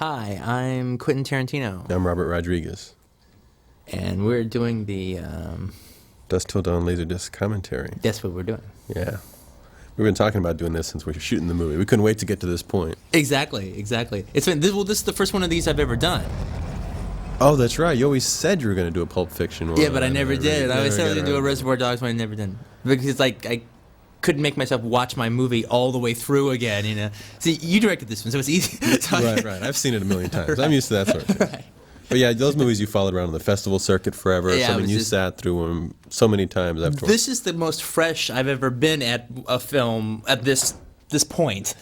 Hi, I'm Quentin Tarantino, I'm Robert Rodriguez. and we're doing the. Dusk Till Dawn Laserdisc commentary. That's what we're doing. Yeah. We've been talking about doing this since we were shooting the movie. We couldn't wait to get to this point. Exactly. It's been this is the first one of these I've ever done. Oh, that's right. You always said you were going to do a Pulp Fiction one. Yeah, but I never did. I always said I was gonna do a Reservoir Dogs one. I never did because I couldn't make myself watch my movie all the way through again. You know. See, you directed this one, so it's easy. Right. I've seen it a million times. Right. I'm used to that sort of thing. Right. But yeah, those movies you followed around on the festival circuit forever. Yeah, You sat through them so many times afterwards. This is the most fresh I've ever been at a film at this point.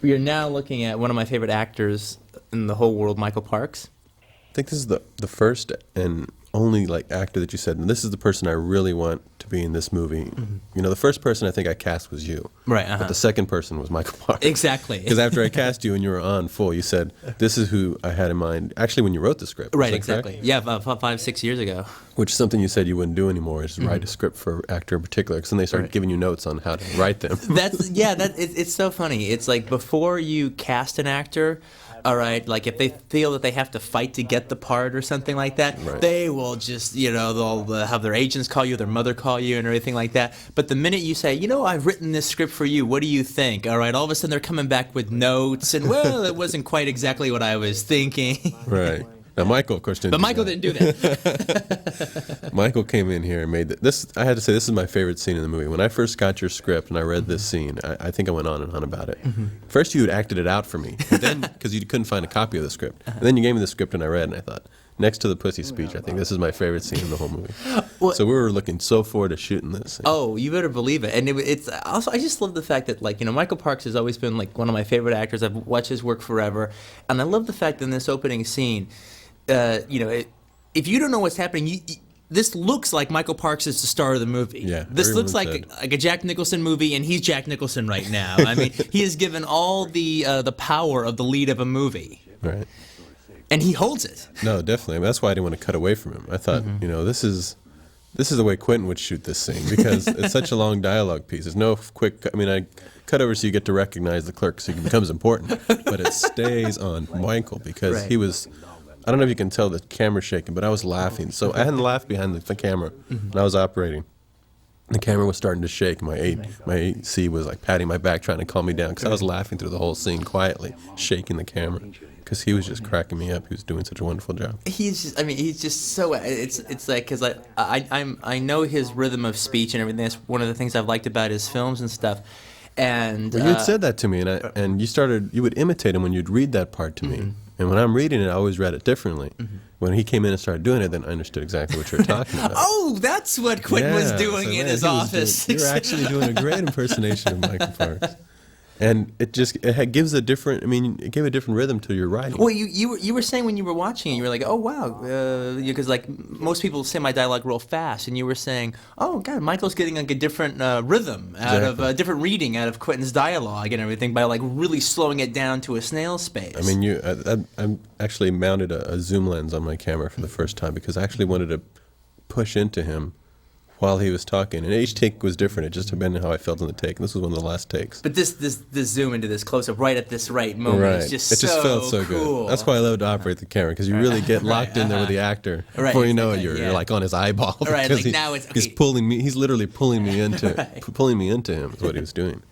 We are now looking at one of my favorite actors in the whole world, Michael Parks. I think this is the first and only actor that you said, and this is the person I really want to be in this movie. Mm-hmm. You know, the first person I think I cast was you. Right. But the second person was Michael Parks. Exactly. Because after I cast you and you were on full, you said, this is who I had in mind. Actually, when you wrote the script. Right, exactly. Correct? Yeah, 5-6 years ago. Which is something you said you wouldn't do anymore, is write a script for an actor in particular, because then they started giving you notes on how to write them. It's so funny. It's like before you cast an actor, all right, like if they feel that they have to fight to get the part or something like that, they will just, they'll have their agents call you, their mother call you and everything like that. But the minute you say, I've written this script for you, what do you think? All right, all of a sudden they're coming back with notes and, well, it wasn't quite exactly what I was thinking. Right. Now, Michael, of course, didn't But Michael didn't do that. Michael came in here and made this. I had to say, this is my favorite scene in the movie. When I first got your script and I read this scene, I think I went on and on about it. First, you had acted it out for me, but then because you couldn't find a copy of the script. And then you gave me the script and I read, and I thought, next to the pussy speech, I think this is my favorite scene in the whole movie. So we were looking so forward to shooting this scene. Oh, you better believe it. And it's also, I just love the fact that, Michael Parks has always been, one of my favorite actors. I've watched his work forever. And I love the fact that in this opening scene, if you don't know what's happening, this looks like Michael Parks is the star of the movie. Yeah, this looks like a Jack Nicholson movie, and he's Jack Nicholson right now. I mean, he is given all the power of the lead of a movie. Right. And he holds it. No, definitely. I mean, that's why I didn't want to cut away from him. I thought, this is the way Quentin would shoot this scene, because it's such a long dialogue piece. There's no quick. I cut over so you get to recognize the clerk, so he becomes important. But it stays on Michael because he was. I don't know if you can tell the camera shaking, but I was laughing. So I hadn't laughed behind the camera, and I was operating. The camera was starting to shake. My AC was patting my back, trying to calm me down, because I was laughing through the whole scene quietly, shaking the camera, because he was just cracking me up. He was doing such a wonderful job. He's just so. It's like, because I know his rhythm of speech and everything. That's one of the things I've liked about his films and stuff. And you had said that to me, and you would imitate him when you'd read that part to me. And when I'm reading it, I always read it differently. When he came in and started doing it, then I understood exactly what you were talking about. Oh, that's what Quentin was doing in his office. You're actually doing a great impersonation of Michael Parks. And it gives a different. It gave a different rhythm to your writing. Well, you were saying when you were watching it, you were like, oh wow, because most people say my dialogue real fast, and you were saying, oh god, Michael's getting a different rhythm out of a different reading out of Quentin's dialogue and everything by really slowing it down to a snail's pace. I mean, I actually mounted a zoom lens on my camera for the first time because I actually wanted to push into him while he was talking, and each take was different. It just depended on how I felt in the take, and this was one of the last takes. But this zoom into this close-up right at this right moment, it just felt so cool. Good. That's why I love to operate the camera, because you really get locked in there with the actor. Before you know it, you're on his eyeball. Right, now it's... He's pulling me, he's literally pulling me into him, is what he was doing.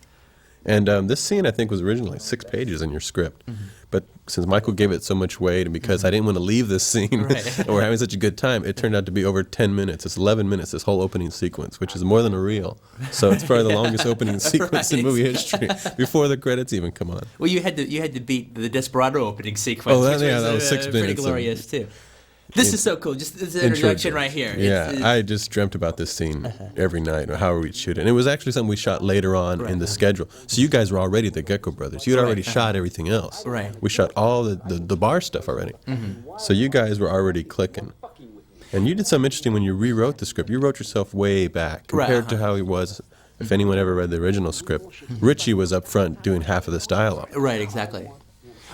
And this scene, I think, was originally 6 pages in your script. But since Michael gave it so much weight, and because I didn't want to leave this scene, and we're having such a good time, it turned out to be over 10 minutes. It's 11 minutes, this whole opening sequence, which is more than a reel. So it's probably the longest opening sequence in movie history, before the credits even come on. Well, you had to beat the Desperado opening sequence, which was 6 minutes. Pretty glorious, too. This is so cool. Just this introduction right here. Yeah, I just dreamt about this scene every night, or however we'd shoot it. And it was actually something we shot later on in the schedule. So you guys were already the Gecko Brothers. You had already shot everything else. Right. We shot all the bar stuff already. So you guys were already clicking. And you did something interesting when you rewrote the script. You wrote yourself way back compared to how he was. If anyone ever read the original script, Richie was up front doing half of this dialogue. Right, exactly.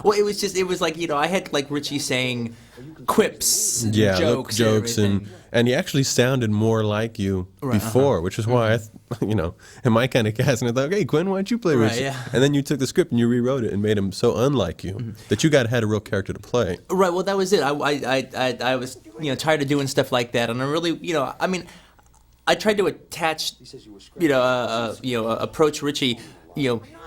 Well, it was like, I had like Richie saying quips, and jokes, and he actually sounded more like you before, which is why in my kind of casting, I thought, hey, Quentin, why don't you play Richie? Yeah. And then you took the script and you rewrote it and made him so unlike you that you had a real character to play. Right. Well, that was it. I was tired of doing stuff like that, and I really I tried to attach approach Richie.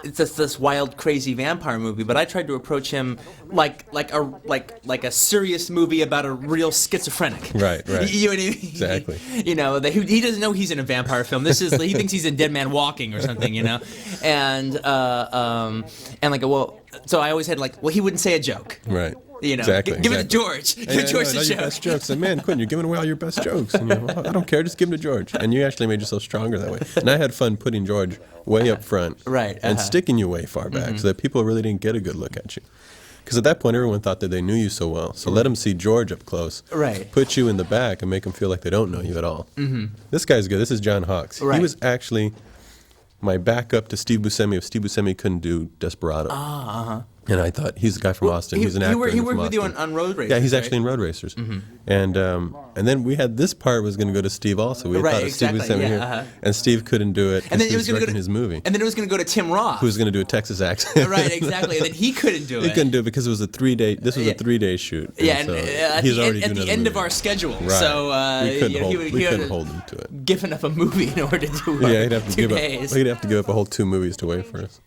It's this wild, crazy vampire movie, but I tried to approach him like a serious movie about a real schizophrenic. Right. You know what I mean? Exactly. That he doesn't know he's in a vampire film. He thinks he's in Dead Man Walking or something. And so I always had he wouldn't say a joke. Right. Exactly. Give it to George. Give George the joke. Your best jokes. And man, Quentin, you're giving away all your best jokes. And I don't care, just give them to George. And you actually made yourself stronger that way. And I had fun putting George way up front, and sticking you way far back, so that people really didn't get a good look at you. Because at that point, everyone thought that they knew you so well. So let them see George up close. Right. Put you in the back and make them feel like they don't know you at all. This guy's good. This is John Hawkes. Right. He was actually my backup to Steve Buscemi if Steve Buscemi couldn't do Desperado. And I thought, he's the guy from Austin. He's an actor. He worked with you on Road Racers. Yeah, he's actually in Road Racers. And then we had this part was going to go to Steve also. We thought of Steve Buscemi here. And Steve couldn't do it because he was directing his movie. And then it was going to go to Tim Roth, who was going to do a Texas accent. Right, exactly. And then he couldn't do it. He couldn't do it because it was a 3-day. This was a 3-day shoot. Yeah, and at the end of our schedule. Right. So we couldn't hold him to it. Given up a movie in order to do he'd have to 2 days. He'd have to give up a whole 2 movies to wait for us.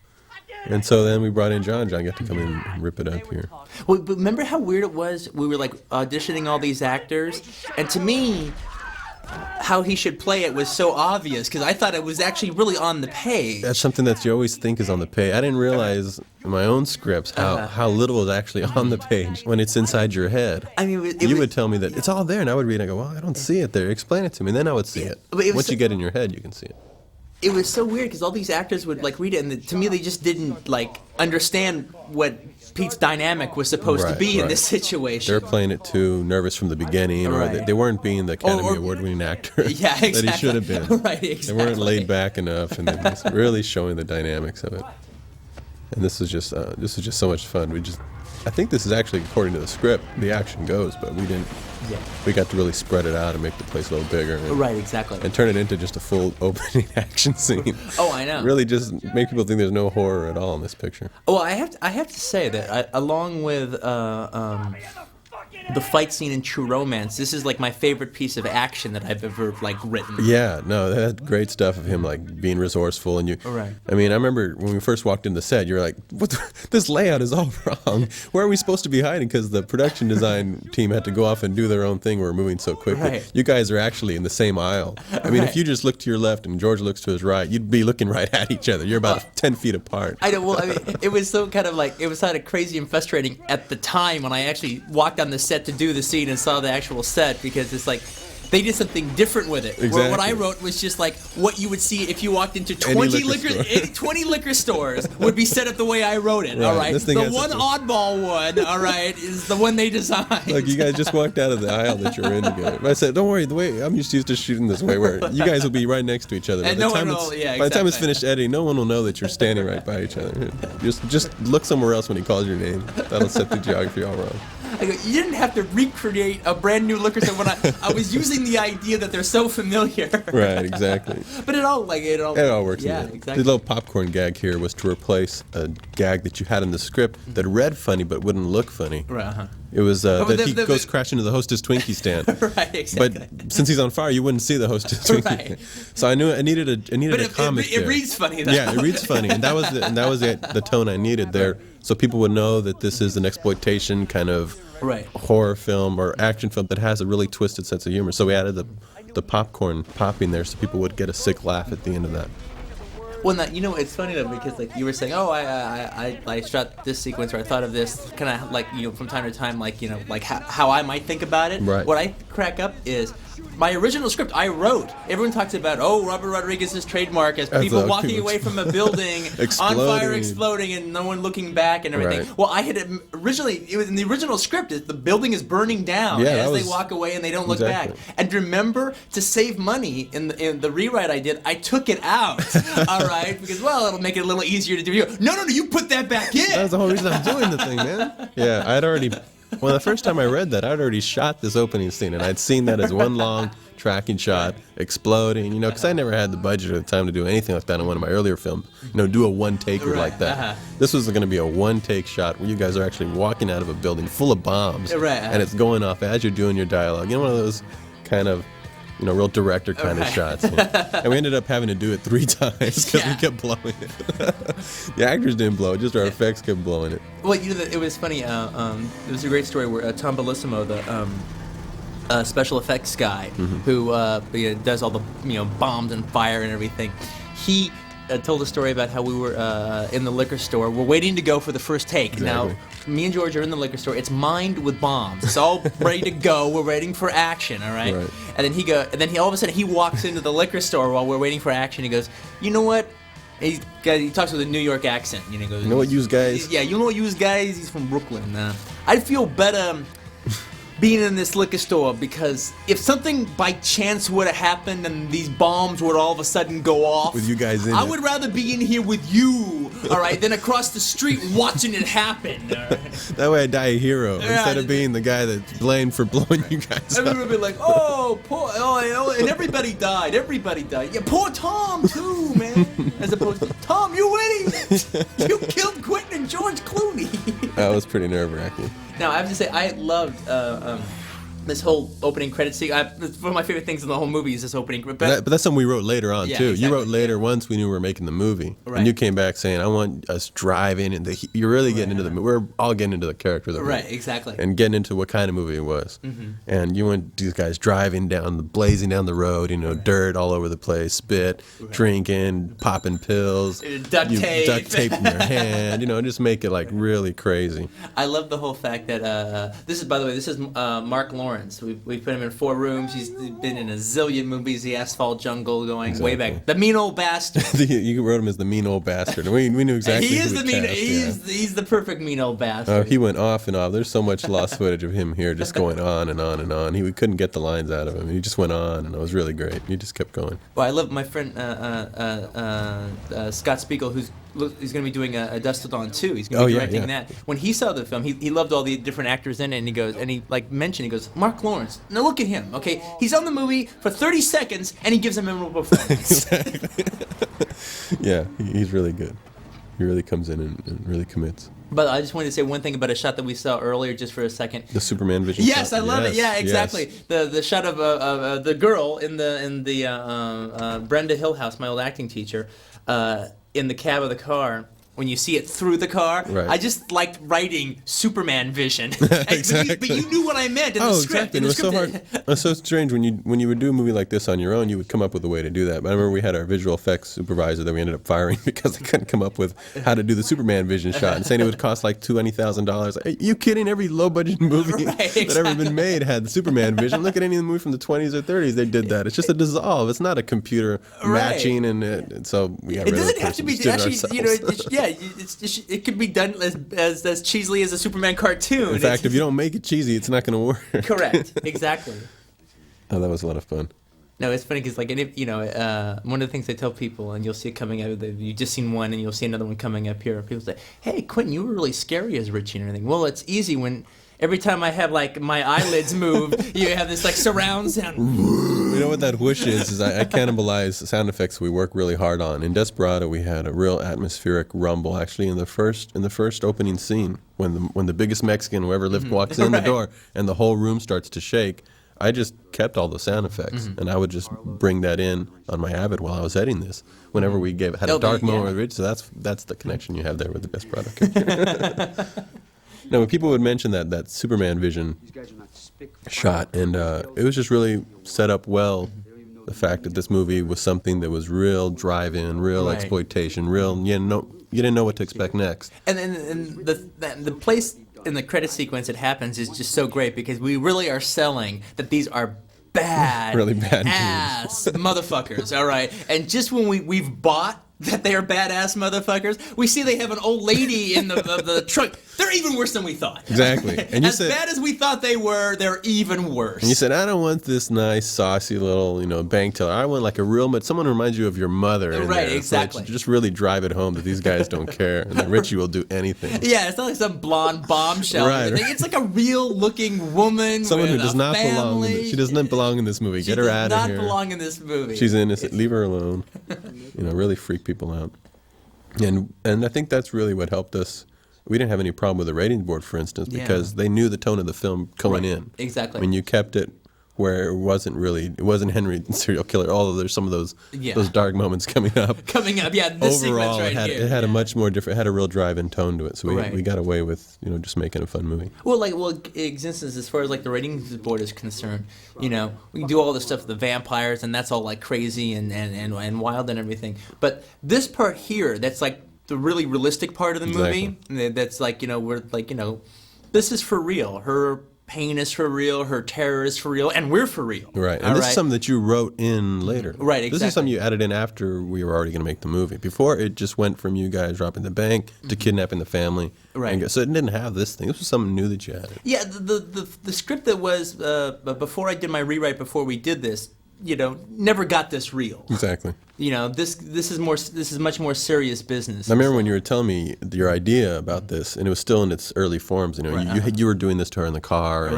And so then we brought in John. John got to come in and rip it up here. Well, but remember how weird it was? We were auditioning all these actors, and to me, how he should play it was so obvious because I thought it was actually really on the page. That's something that you always think is on the page. I didn't realize in my own scripts how little is actually on the page when it's inside your head. I mean, you would tell me that it's all there, and I would read and I go, well, I don't see it there. Explain it to me. And then I would see it. Once you get in your head, you can see it. It was so weird because all these actors would read it, and to me they just didn't understand what Pete's dynamic was supposed to be in this situation. They're playing it too nervous from the beginning, or they weren't being the Academy Award-winning actor that he should have been. Right, exactly. They weren't laid back enough, and they just really showing the dynamics of it. And this is just so much fun. I think this is actually according to the script. The action goes, but we didn't. Yeah. We got to really spread it out and make the place a little bigger. Right, exactly. And turn it into just a full opening action scene. Oh, I know. Really just make people think there's no horror at all in this picture. Well, I have to say that along with the fight scene in True Romance, this is my favorite piece of action that I've ever written. Yeah, no, that's great stuff of him being resourceful and you. Right. I mean, I remember when we first walked in the set, you were like, "What? This layout is all wrong. Where are we supposed to be hiding?" Because the production design team had to go off and do their own thing. We were moving so quickly. Right. You guys are actually in the same aisle. I mean, if you just look to your left and George looks to his right, you'd be looking right at each other. You're about 10 feet apart. I know. Well, I mean, it was so it was kind of crazy and frustrating at the time when I actually walked on the set to do the scene and saw the actual set because it's they did something different with it. Exactly. Where what I wrote was just what you would see if you walked into 20 liquor stores would be set up the way I wrote it. Right. All right. The one oddball one, all right, is the one they designed. Look, you guys just walked out of the aisle that you're in together. But I said, don't worry, the way I'm just used to shooting this way where you guys will be right next to each other. And by the time it's finished editing, no one will know that you're standing right by each other. Just look somewhere else when he calls your name. That'll set the geography all wrong. I go, you didn't have to recreate a brand new liquor store when I was using the idea that they're so familiar. Right, exactly. But it all works. Yeah, exactly. exactly. The little popcorn gag here was to replace a gag that you had in the script that read funny but wouldn't look funny. Right. Uh-huh. It was that he goes crashing into the Hostess Twinkie stand. Right, exactly. But since he's on fire, you wouldn't see the Hostess Twinkie. Right. So I knew I needed a comic. It reads funny though. Yeah, it reads funny, and that was the tone I needed there, so people would know that this is an exploitation kind of horror film or action film that has a really twisted sense of humor. So we added the popcorn popping there, so people would get a sick laugh at the end of that. Well, it's funny though because you were saying, oh, I shot this sequence or I thought of this kind of from time to time, how I might think about it. Right. What I crack up is my original script I wrote. Everyone talks about, Robert Rodriguez's trademark as people walking away from a building on fire, exploding, and no one looking back and everything. Right. Well, I had originally, it was in the original script, the building is burning down as they walk away and they don't look back. And remember, to save money in the rewrite I did, I took it out. All right, because it'll make it a little easier to do. No, you put that back in. That was the whole reason I'm doing the thing, man. Yeah, I'd already. Well, the first time I read that, I'd already shot this opening scene, and I'd seen that as one long tracking shot, exploding, because I never had the budget or the time to do anything like that in one of my earlier films, do a one-taker like that. This was going to be a one-take shot where you guys are actually walking out of a building full of bombs, and it's going off as you're doing your dialogue. One of those kind of, real director kind of shots. And we ended up having to do it 3 times because we kept blowing it. The actors didn't blow it, just our effects kept blowing it. Well, it was funny. It was a great story where Tom Bellissimo, the special effects guy who does all the bombs and fire and everything, he told a story about how we were in the liquor store. We're waiting to go for the first take. Exactly. Now, me and George are in the liquor store. It's mined with bombs. It's all ready to go. We're waiting for action. All right. And then all of a sudden he walks into the liquor store while we're waiting for action. He goes, "You know what?" He talks with a New York accent. He goes, "You know what, yous guys?" Yeah, you know what, yous guys? He's from Brooklyn. I'd feel better being in this liquor store, because if something by chance would have happened and these bombs would all of a sudden go off with you guys in I would rather be in here with you, all right, than across the street watching it happen. That way I die a hero instead of being the guy that's blamed for blowing you guys up. Everyone would be like, and everybody died. Yeah, poor Tom too, man. As opposed to, Tom, you idiot! You killed Quentin and George Clooney. That was pretty nerve-wracking. Now, I have to say, I loved this whole opening credit sequence. It's one of my favorite things in the whole movie is this opening. But that's something we wrote later on, too. Exactly. You wrote later once we knew we were making the movie. Right. And you came back saying, I want us driving. And you're really getting into the movie. We're all getting into the character of the movie. Right, exactly. And getting into what kind of movie it was. And you want these guys driving blazing down the road, dirt all over the place, spit, drinking, popping pills. Duct tape in your hand, just make it like really crazy. I love the whole fact that, this is Mark Lawrence. We put him in 4 rooms. He's been in a zillion movies. The Asphalt Jungle, going way back. The mean old bastard. You wrote him as the mean old bastard. We knew exactly. He is he's the perfect mean old bastard. Oh, he went off and off. There's so much lost footage of him here, just going on and on and on. We couldn't get the lines out of him. He just went on, and it was really great. He just kept going. Well, I love my friend Scott Spiegel, he's going to be doing a Dusk Till Dawn 2. He's going to be directing that. When he saw the film, he loved all the different actors in it, and he goes, he goes, Mark Lawrence, now look at him, okay? He's on the movie for 30 seconds, and he gives a memorable performance. Exactly. Yeah, he's really good. He really comes in and really commits. But I just wanted to say one thing about a shot that we saw earlier, just for a second. The Superman vision. Yes, shot. I love it. Yeah, exactly. Yes. The shot of the girl in the Brenda Hill house, my old acting teacher, in the cab of the car. When you see it through the car, I just liked writing Superman vision. Exactly. But you knew what I meant in the script. Exactly. It was so hard. It was so strange when you would do a movie like this on your own. You would come up with a way to do that. But I remember we had our visual effects supervisor that we ended up firing because they couldn't come up with how to do the Superman vision shot, and saying it would cost like $20,000. Are you kidding? Every low budget movie that ever been made had the Superman vision. Look at any movie from the 20s or 30s. They did that. It's just a dissolve. It's not a computer matching, and so we got rid of it. It doesn't have to be actually. It could be done as cheesily as a Superman cartoon. In fact, if you don't make it cheesy, it's not going to work. Correct. Exactly. Oh, that was a lot of fun. No, it's funny because, one of the things I tell people, and you'll see it coming out, you've just seen one, and you'll see another one coming up here. People say, "Hey, Quentin, you were really scary as Richie and everything." Well, it's easy when every time I have my eyelids move, you have this surround sound. You know what that whoosh is I cannibalize sound effects we work really hard on. In Desperado, we had a real atmospheric rumble actually in the first opening scene when the biggest Mexican who ever lived walks in the door and the whole room starts to shake. I just kept all the sound effects, and I would just bring that in on my Avid while I was editing this. Whenever we had a dark moment with Rich, so that's the connection you have there with the Desperado character. No, when people would mention that Superman vision shot, and it was just really set up well. The fact that this movie was something that was real drive-in, real exploitation, real you didn't know what to expect next. And the place in the credit sequence it happens is just so great because we really are selling that these are bad, Really bad ass motherfuckers. All right, and just when we've bought that they are badass motherfuckers, we see they have an old lady in the trunk. They're even worse than we thought. Exactly. And you as said, bad as we thought they were, they're even worse. And you said, I don't want this nice, saucy little, bank teller. I want like a real, someone reminds you of your mother. In Right, there. exactly. So just really drive it home that these guys don't care, and that Richie will do anything. Yeah, it's not like some blonde bombshell. Right. It's like a real-looking woman. Someone who with does a not belong. family. She does not belong in this movie. Get her out of here. She does not belong in this movie. She's innocent. Leave her alone. Really freak people out. And I think that's really what helped us. We didn't have any problem with the ratings board, for instance, because they knew the tone of the film going in. Exactly. I mean, you kept it where it wasn't Henry the serial killer, although there's some of those dark moments coming up. This Overall, sequence right here. it had a much more different, it had a real drive-in tone to it, so we got away with, just making a fun movie. Well, existence as far as like the ratings board is concerned, we can do all this stuff with the vampires, and that's all like crazy and wild and everything. But this part here, that's like the really realistic part of the movie. That's like we're like this is for real. Her pain is for real, her terror is for real, and we're for real. Right, and this is something that you wrote in later. Right, exactly. This is something you added in after we were already going to make the movie. Before, it just went from you guys robbing the bank to kidnapping the family. Right. So it didn't have this thing. This was something new that you added. Yeah, the script that was before I did my rewrite, before we did this, never got this real. Exactly. This is much more serious business. I remember when you were telling me your idea about this, and it was still in its early forms. You were doing this to her in the car,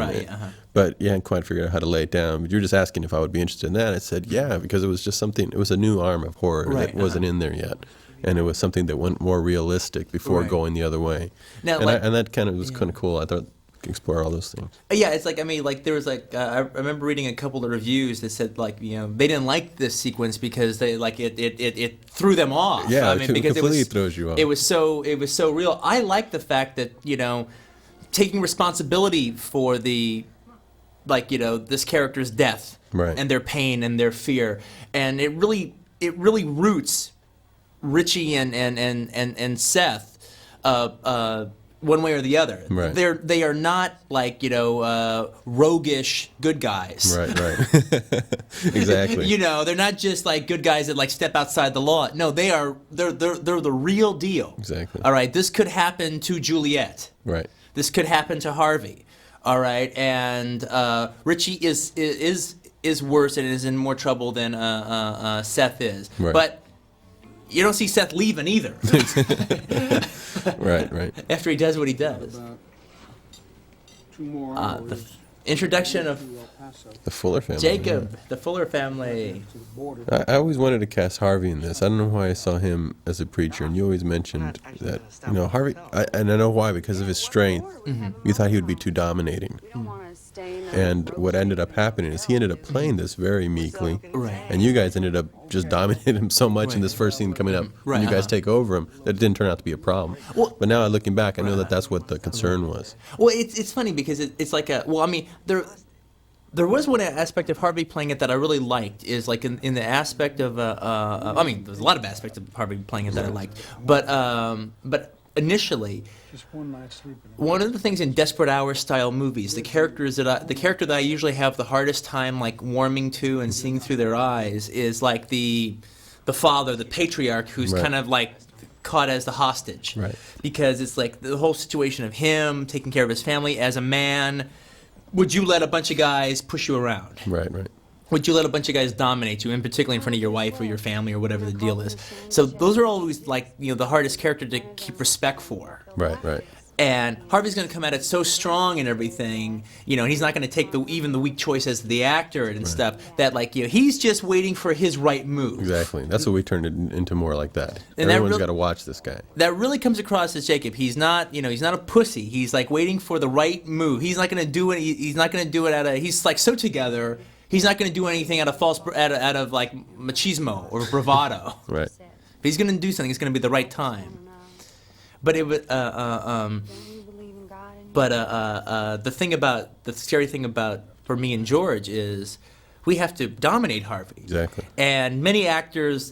but you hadn't quite figured out how to lay it down. But you were just asking if I would be interested in that. I said, yeah, because it was just something. It was a new arm of horror that wasn't in there yet, and it was something that went more realistic before going the other way. Now, and that kind of was kind of cool. I thought. Explore all those things. Yeah, it's like there was I remember reading a couple of reviews that said they didn't like this sequence because they it threw them off. Yeah, because completely throws you off. It was so real. I like the fact that taking responsibility for the this character's death and their pain and their fear, and it really roots Richie and Seth. One way or the other. Right. They are not roguish good guys. Right. Exactly. They're not just like good guys that step outside the law. No, they're the real deal. Exactly. All right, this could happen to Juliet. Right. This could happen to Harvey. All right, and Richie is worse and is in more trouble than Seth is. Right. But you don't see Seth leaving either. Right. After he does what he does. The introduction of the Fuller family. Jacob, the Fuller family. I always wanted to cast Harvey in this. I don't know why I saw him as a preacher, and you always mentioned that, Harvey, and I know why, because of his strength, you thought he would be too dominating. And what ended up happening is he ended up playing this very meekly, and you guys ended up just dominating him so much in this first scene coming up, when you guys take over him, that it didn't turn out to be a problem. But now looking back, I know that that's what the concern was. Well, it's funny because it's like there was one aspect of Harvey playing it that I really liked, is in the aspect of there's a lot of aspects of Harvey playing it that I liked, but initially, one of the things in Desperate Hours style movies, the character that I usually have the hardest time warming to and seeing through their eyes is the father, the patriarch, who's kind of caught as the hostage, because it's the whole situation of him taking care of his family as a man. Would you let a bunch of guys push you around? Right. Would you let a bunch of guys dominate you, and particularly in front of your wife or your family or whatever the deal is? So those are always the hardest character to keep respect for. Right. And Harvey's going to come at it so strong and everything, and he's not going to take even the weak choice as the actor and stuff. That he's just waiting for his right move. Exactly. That's what we turned it into, more like that. And everyone's got to watch this guy. That really comes across as Jacob. He's not, he's not a pussy. He's waiting for the right move. He's not going to do it. He's not going to do it out of. He's so together. He's not going to do anything out of machismo or bravado. Right. If he's going to do something, it's going to be the right time. But it was, the scary thing about for me and George is We have to dominate Harvey. Exactly. And many actors,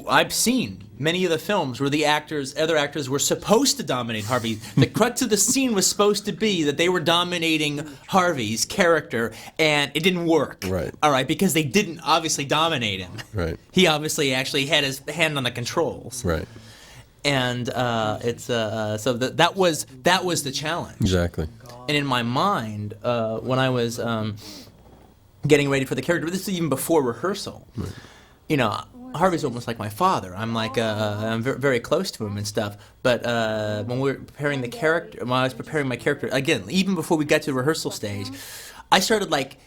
I've seen many of the films where other actors were supposed to dominate Harvey. The crux of the scene was supposed to be that they were dominating Harvey's character, and it didn't work. Right. All right, because they didn't obviously dominate him. Right. He obviously actually had his hand on the controls. Right. And that was the challenge. Exactly. And in my mind, when I was getting ready for the character, this is even before rehearsal. Right. You know, Harvey's almost like my father. I'm like, I'm very close to him and stuff. But when we were preparing the character, when I was preparing my character, again, even before we got to the rehearsal stage, I started like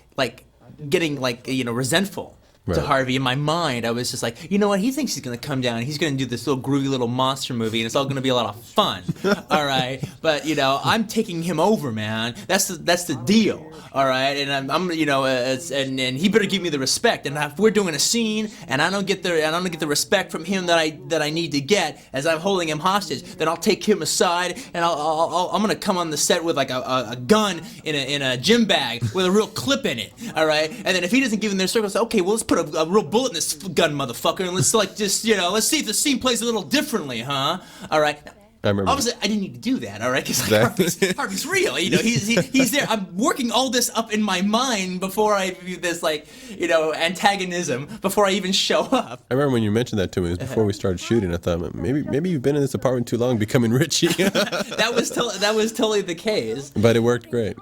getting resentful. Right. To Harvey. In my mind, I was just like, you know what? He thinks he's going to come down and he's going to do this little groovy little monster movie, and it's all going to be a lot of fun. All right, but I'm taking him over, man. That's the deal. All right, and I'm and he better give me the respect. And if we're doing a scene and I don't get the respect from him that I need to get as I'm holding him hostage, then I'll take him aside and I'm going to come on the set with like a gun in a gym bag with a real clip in it. All right, and then if he doesn't give him their circle, say, okay, well, let's put a real bullet in this gun, motherfucker, and let's let's see if the scene plays a little differently, huh? All right. I remember. Obviously, I didn't need to do that, all right? Because Exactly. Harvey's real, he's there. I'm working all this up in my mind before I do this, antagonism before I even show up. I remember when you mentioned that to me. It was before we started shooting. I thought maybe you've been in this apartment too long, becoming Richie. that was totally the case. But it worked great.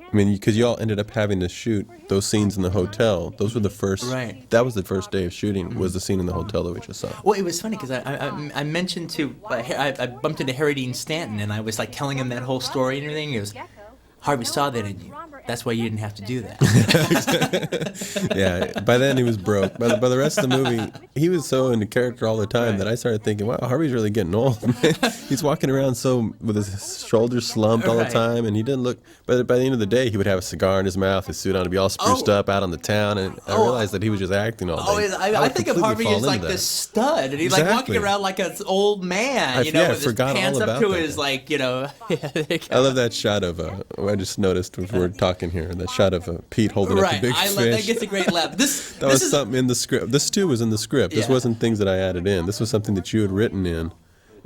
I mean, because you all ended up having to shoot those scenes in the hotel. Those were the first. Right. That was the first day of shooting. Was the scene in the hotel that we just saw. Well, it was funny because I mentioned I bumped into Harry Dean Stanton, and I was like telling him that whole story and everything. He goes, Harvey saw that in you. That's why you didn't have to do that. Yeah. By then he was broke. By the rest of the movie, he was so into character all the time that I started thinking, wow, Harvey's really getting old. He's walking around with his shoulders slumped all the time, and he didn't look. But by the end of the day, he would have a cigar in his mouth, his suit on, to be all spruced up out on the town, and I realized that he was just acting all day. I think of Harvey as like this stud, and he's like walking around like an old man, with his pants up to his I love that shot of I just noticed when we were talking here, that shot of Pete holding up the big fish. That gets a great laugh. This was something in the script. This too was in the script. This wasn't things that I added in. This was something that you had written in.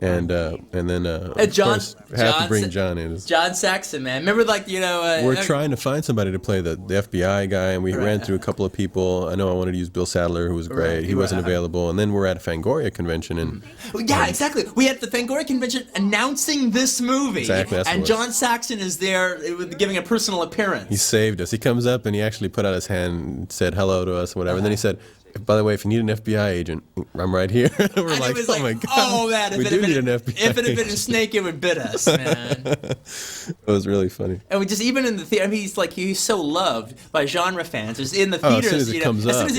And then of course, have to bring John in. John Saxon, man. Remember, we're trying to find somebody to play the FBI guy, and we ran through a couple of people. I know I wanted to use Bill Sadler, who was great. He wasn't available. And then we're at a Fangoria convention, and exactly. We had the Fangoria convention announcing this movie, exactly, that's and John Saxon is there giving a personal appearance. He saved us. He comes up and he actually put out his hand and said hello to us, and whatever. And then he said, by the way, if you need an FBI agent, I'm right here. We're like, oh my God. Oh, man. We do need an FBI If it had been a snake, it would bit us, man. It was really funny. And we just, even in the theater, I mean, he's so loved by genre fans. Just in the theaters, as soon as he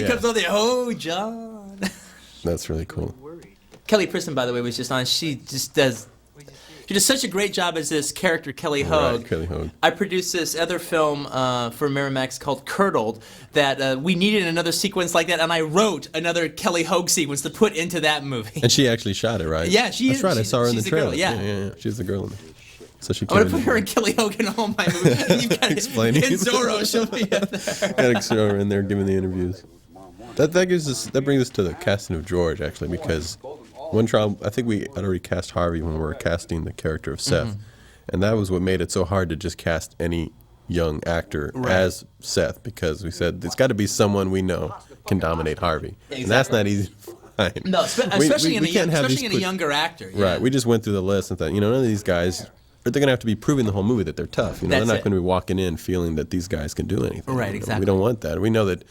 comes up there, oh, John. That's really cool. Kelly Preston, by the way, was just on. She does such a great job as this character, Kelly Hoag. Right, Kelly Hoag. I produced this other film for Miramax called Curdled that we needed another sequence like that, and I wrote another Kelly Hoag sequence to put into that movie. And she actually shot it, right? Yeah, she That's is. right, I saw her in the trailer. Girl, yeah. She's the girl in it. So she I'm going to put her and Kelly Hoag in all my movies. You've got explaining. And Zorro, she'll be in there. Got Zorro in there giving the interviews. That brings us to the casting of George, actually, because one trial, I think we had already cast Harvey when we were casting the character of Seth, and that was what made it so hard to just cast any young actor as Seth, because we said it's got to be someone we know can dominate Harvey, and that's not easy to find. No, especially in a younger actor. Yeah. Right, we just went through the list and thought, none of these guys, they're going to have to be proving the whole movie that they're tough. They're not going to be walking in feeling that these guys can do anything. Right, exactly. We don't want that. We know that.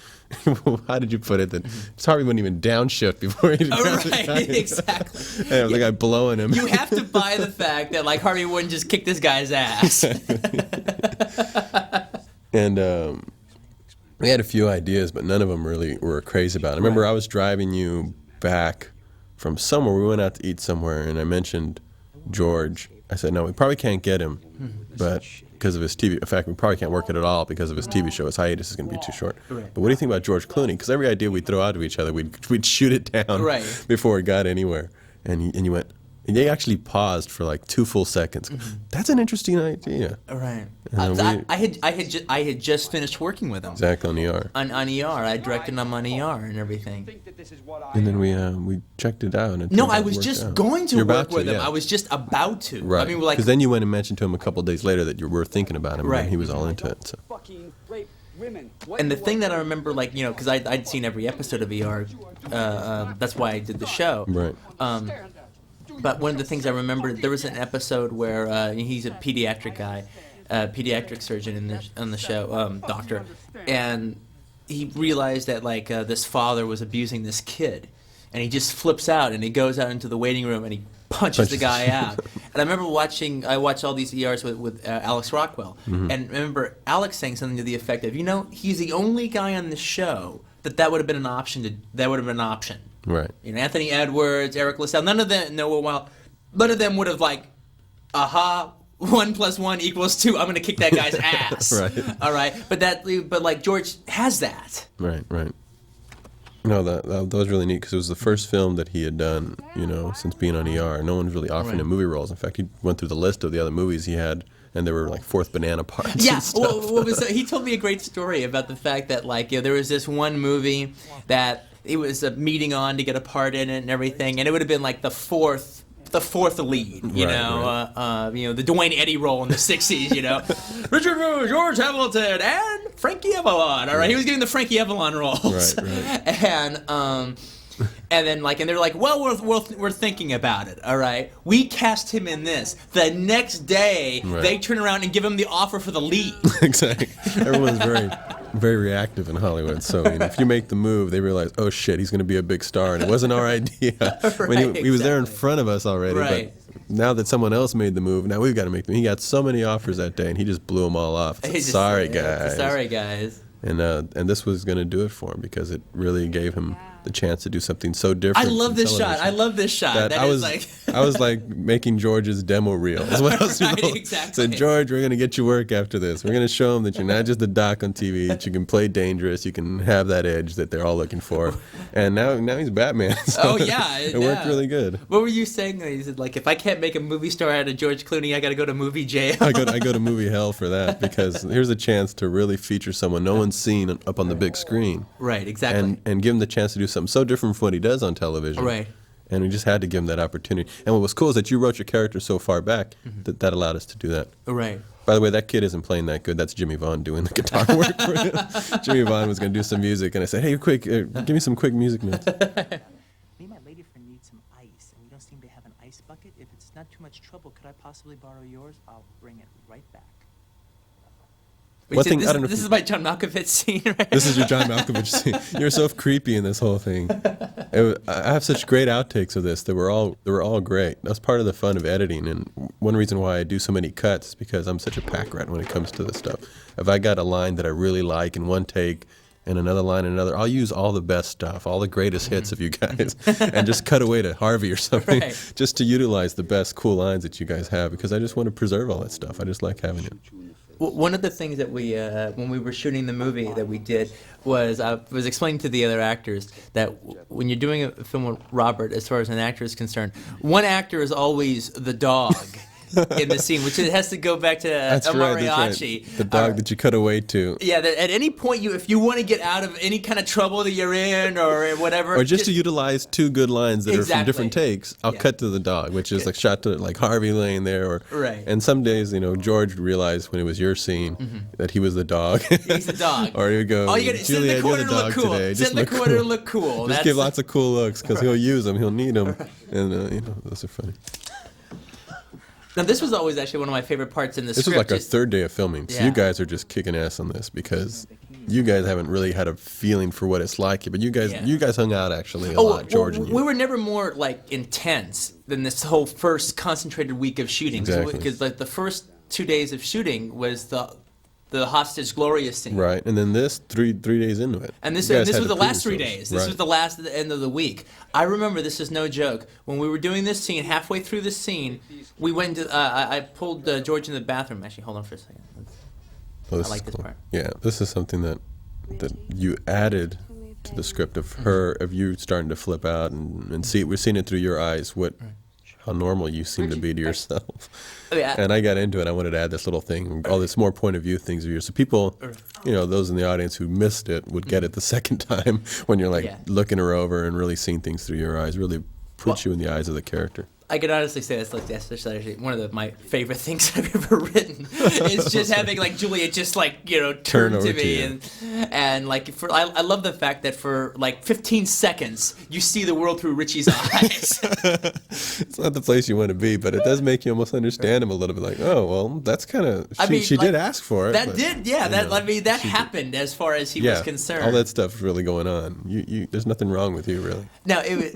How did you put it? That Harvey wouldn't even downshift before he did. Right, exactly. The guy blowing him. You have to buy the fact that Harvey wouldn't just kick this guy's ass. And we had a few ideas, but none of them really were crazy about it. I remember I was driving you back from somewhere. We went out to eat somewhere, and I mentioned George. I said, no, we probably can't get him, but because of his TV. In fact, we probably can't work it at all because of his TV show. His hiatus is going to be too short. Right. But what do you think about George Clooney? Because every idea we'd throw out to each other, we'd shoot it down before it got anywhere. And you went, they actually paused for like 2 full seconds. That's an interesting idea. Right. And I had just finished working with him. Exactly, on ER. On ER. I directed him on ER and everything. And then we checked it out. And No, I was just going to work with him. yeah. I was just about to. Right. I mean, like, because then you went and mentioned to him a couple of days later that you were thinking about him, Right. and he was all into it. So. and the thing that I remember, like, you know, because I'd seen every episode of ER. That's why I did the show. Right. But one of the things I remember, there was an episode where he's a pediatric guy, pediatric surgeon on the show, doctor, and he realized that like this father was abusing this kid, and he just flips out and he goes out into the waiting room and he punches the guy out. And I remember I watched all these ERs with Alex Rockwell, and I remember Alex saying something to the effect of, you know, he's the only guy on the show that would have been an option Right. You know, Anthony Edwards, Eric LaSalle, none of them would have like, 1 + 1 = 2. I'm gonna kick that guy's ass. Right. All right. But like George has that. Right. No, that was really neat because it was the first film that he had done, you know, since being on ER. No one's really offering him movie roles. In fact, he went through the list of the other movies he had, and there were like fourth banana parts. Yeah. And stuff. He told me a great story about the fact that like, you know, there was this one movie that he was a meeting on to get a part in it and everything, and it would have been like the fourth lead, you know, the Dwayne Eddy role in the '60s, you know, Richard Roux, George Hamilton, and Frankie Avalon. All right, he was getting the Frankie Avalon roles, right. and then like, and they're like, well, we're thinking about it. All right, we cast him in this. The next day, they turn around and give him the offer for the lead. Exactly. Everyone's very reactive in Hollywood. So you know, if you make the move, they realize, oh shit, he's going to be a big star, and it wasn't our idea. He was there in front of us already. Right. But now that someone else made the move, now we've got to make them. He got so many offers that day, and he just blew them all off. Sorry, guys. And this was going to do it for him because it really gave him the chance to do something so different. I love this shot. I was like making George's demo reel. That's what I was doing. Exactly. Said, George, we're going to get you work after this. We're going to show him that you're not just a doc on TV, that you can play dangerous, you can have that edge that they're all looking for. And now he's Batman. So it worked really good. What were you saying? He said, like, if I can't make a movie star out of George Clooney, I got to go to movie jail. I go to movie hell for that because here's a chance to really feature someone no one's seen up on the big screen. Right, exactly. And give him the chance to do something so different from what he does on television. Right. And we just had to give him that opportunity. And what was cool is that you wrote your character so far back that allowed us to do that. Right. By the way, that kid isn't playing that good. That's Jimmy Vaughn doing the guitar work for him. Jimmy Vaughn was going to do some music, and I said, hey, quick, give me some quick music notes. Me and my lady friend need some ice, and we don't seem to have an ice bucket. If it's not too much trouble, could I possibly borrow yours? I'll bring it right back. This is my John Malkovich scene, right? This is your John Malkovich scene. You're so creepy in this whole thing. I have such great outtakes of this. They were all great. That's part of the fun of editing, and one reason why I do so many cuts is because I'm such a pack rat when it comes to this stuff. If I got a line that I really like in one take and another line in another, I'll use all the best stuff, all the greatest hits of you guys, and just cut away to Harvey or something, just to utilize the best cool lines that you guys have, because I just want to preserve all that stuff. I just like having it. One of the things that we, when we were shooting the movie that we did, was I was explaining to the other actors that when you're doing a film with Robert, as far as an actor is concerned, one actor is always the dog in the scene, which it has to go back to Mariachi. Right. The dog that you cut away to. Yeah, that at any point, if you want to get out of any kind of trouble that you're in or whatever. Or just to utilize two good lines that are from different takes, I'll cut to the dog, which is like shot to like Harvey laying there. And some days, George realized when it was your scene that he was the dog. He's the dog. Or he would go, Juliet, you're the dog today. Sit in the corner to look cool. Just give lots of cool looks because he'll use them, he'll need them. And, those are funny. Now, this was always actually one of my favorite parts in the script. This was like our third day of filming, so you guys are just kicking ass on this because you guys haven't really had a feeling for what it's like. But you guys hung out actually a lot, George and you. We were never more like intense than this whole first concentrated week of shooting. Exactly. Because like the first 2 days of shooting was the hostage glorious scene. Right, and then this three days into it. And this was the last 3 days. This was the last at the end of the week. I remember, this is no joke, when we were doing this scene, halfway through the scene, we went to, I pulled George in the bathroom. Actually, hold on for a second. I like this part. Yeah, this is something that you added to the script of you starting to flip out and see. We're seeing it through your eyes. how normal you seem to be to yourself. Yeah. And I got into it. I wanted to add this little thing, all this more point of view things of yours. So people, those in the audience who missed it would get it the second time when you're like looking her over and really seeing things through your eyes, really puts you in the eyes of the character. I can honestly say that's actually one of my favorite things I've ever written. Is just having like Julia just like turn to me and like I love the fact that for like 15 seconds you see the world through Richie's eyes. It's not the place you want to be, but it does make you almost understand him a little bit. Like, oh well, that's kind of she did ask for it. That did, yeah. That happened as far as he was concerned. All that stuff's really going on. You there's nothing wrong with you really. Now, it was,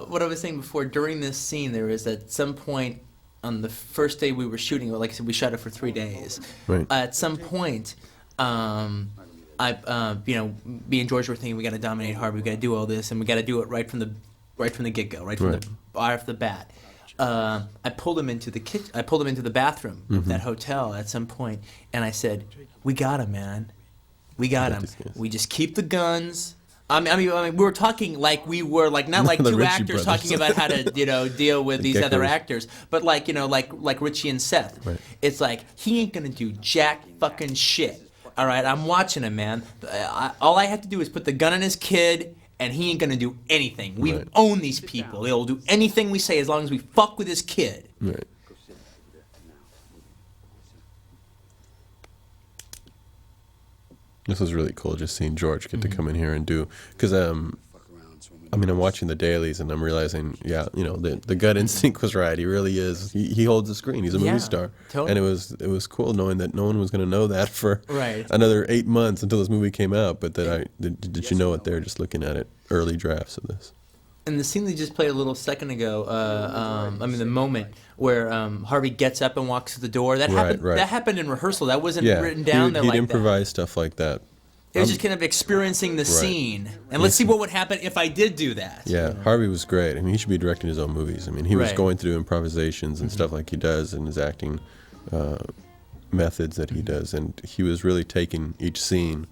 what I was saying before, during this scene, there was at some point on the first day we were shooting, like I said, we shot it for 3 days. Right. At some point, me and George were thinking we got to dominate Harvey, we got to do all this, and we got to do it right from the get-go, right off the bat. I pulled him into the kitchen. I pulled him into the bathroom of that hotel at some point, and I said, "We got him, man. We got him. We just keep the guns." I mean, we were talking like we were like not like two actors talking about how to deal with these other actors, but like like Richie and Seth. Right. It's like he ain't gonna do jack fucking shit. All right, I'm watching him, man. All I have to do is put the gun on his kid, and he ain't gonna do anything. We own these people. They'll do anything we say as long as we fuck with his kid. Right. This was really cool, just seeing George get to come in here and do, because I'm watching the dailies and I'm realizing, the gut instinct was right. He really is. He holds the screen. He's a movie star, totally. And it was cool knowing that no one was going to know that for another 8 months until this movie came out. But did you know it there just looking at it, early drafts of this. And the scene they just played a little second ago, the moment where Harvey gets up and walks to the door, that happened. That happened in rehearsal. That wasn't written down there like that. He'd improvise stuff like that. It was just kind of experiencing the scene, and let's see what would happen if I did do that. Yeah, Harvey was great. I mean, he should be directing his own movies. I mean, he was going through improvisations and stuff like he does in his acting methods that he does, and he was really taking each scene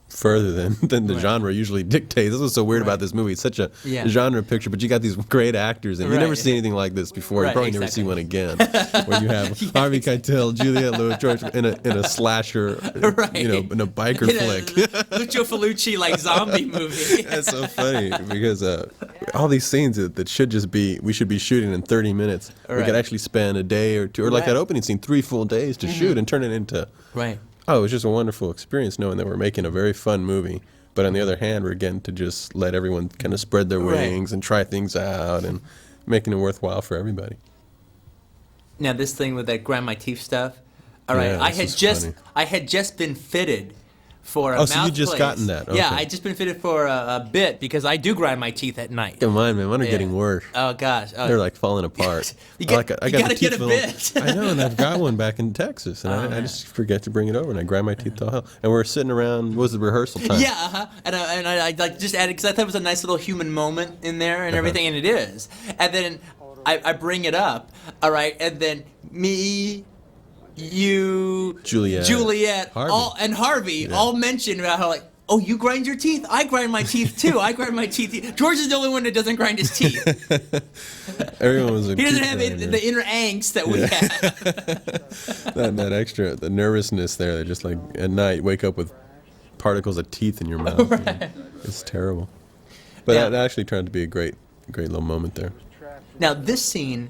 further than the genre usually dictates. This was so weird about this movie. It's such a genre picture, but you got these great actors, and you never see anything like this before. You probably never see one again. Where you have Harvey Keitel, Juliette Lewis, George in a slasher, in a biker flick, Lucio Fulci like zombie movie. That's so funny because all these scenes that should just be we should be shooting in 30 minutes. We could actually spend a day or two, or like that opening scene, 3 full days to shoot and turn it into Oh, it was just a wonderful experience knowing that we're making a very fun movie. But on the other hand, we're getting to just let everyone kind of spread their wings and try things out and making it worthwhile for everybody. Now, this thing with that grind my teeth stuff, all right, I had just been fitted for a mouth so you just place. Gotten that. Okay. Yeah, I just been fitted for a bit because I do grind my teeth at night. Come on, man. Mine are getting worse. Oh, gosh. They're like falling apart. I got to get a bit. I know, and I've got one back in Texas, and I just forget to bring it over, and I grind my teeth to hell. And we're sitting around, what was the rehearsal time? Yeah, and I like just added, because I thought it was a nice little human moment in there and everything, and it is. And then I bring it up, all right, and then me... You, Juliette, Harvey, all mentioned about how oh, you grind your teeth? I grind my teeth too. I grind my teeth. George is the only one that doesn't grind his teeth. Everyone was. He doesn't have the inner angst that we have. that extra, the nervousness there. That just like at night, wake up with particles of teeth in your mouth. Right. It's terrible. But that actually turned out to be a great little moment there. Now this scene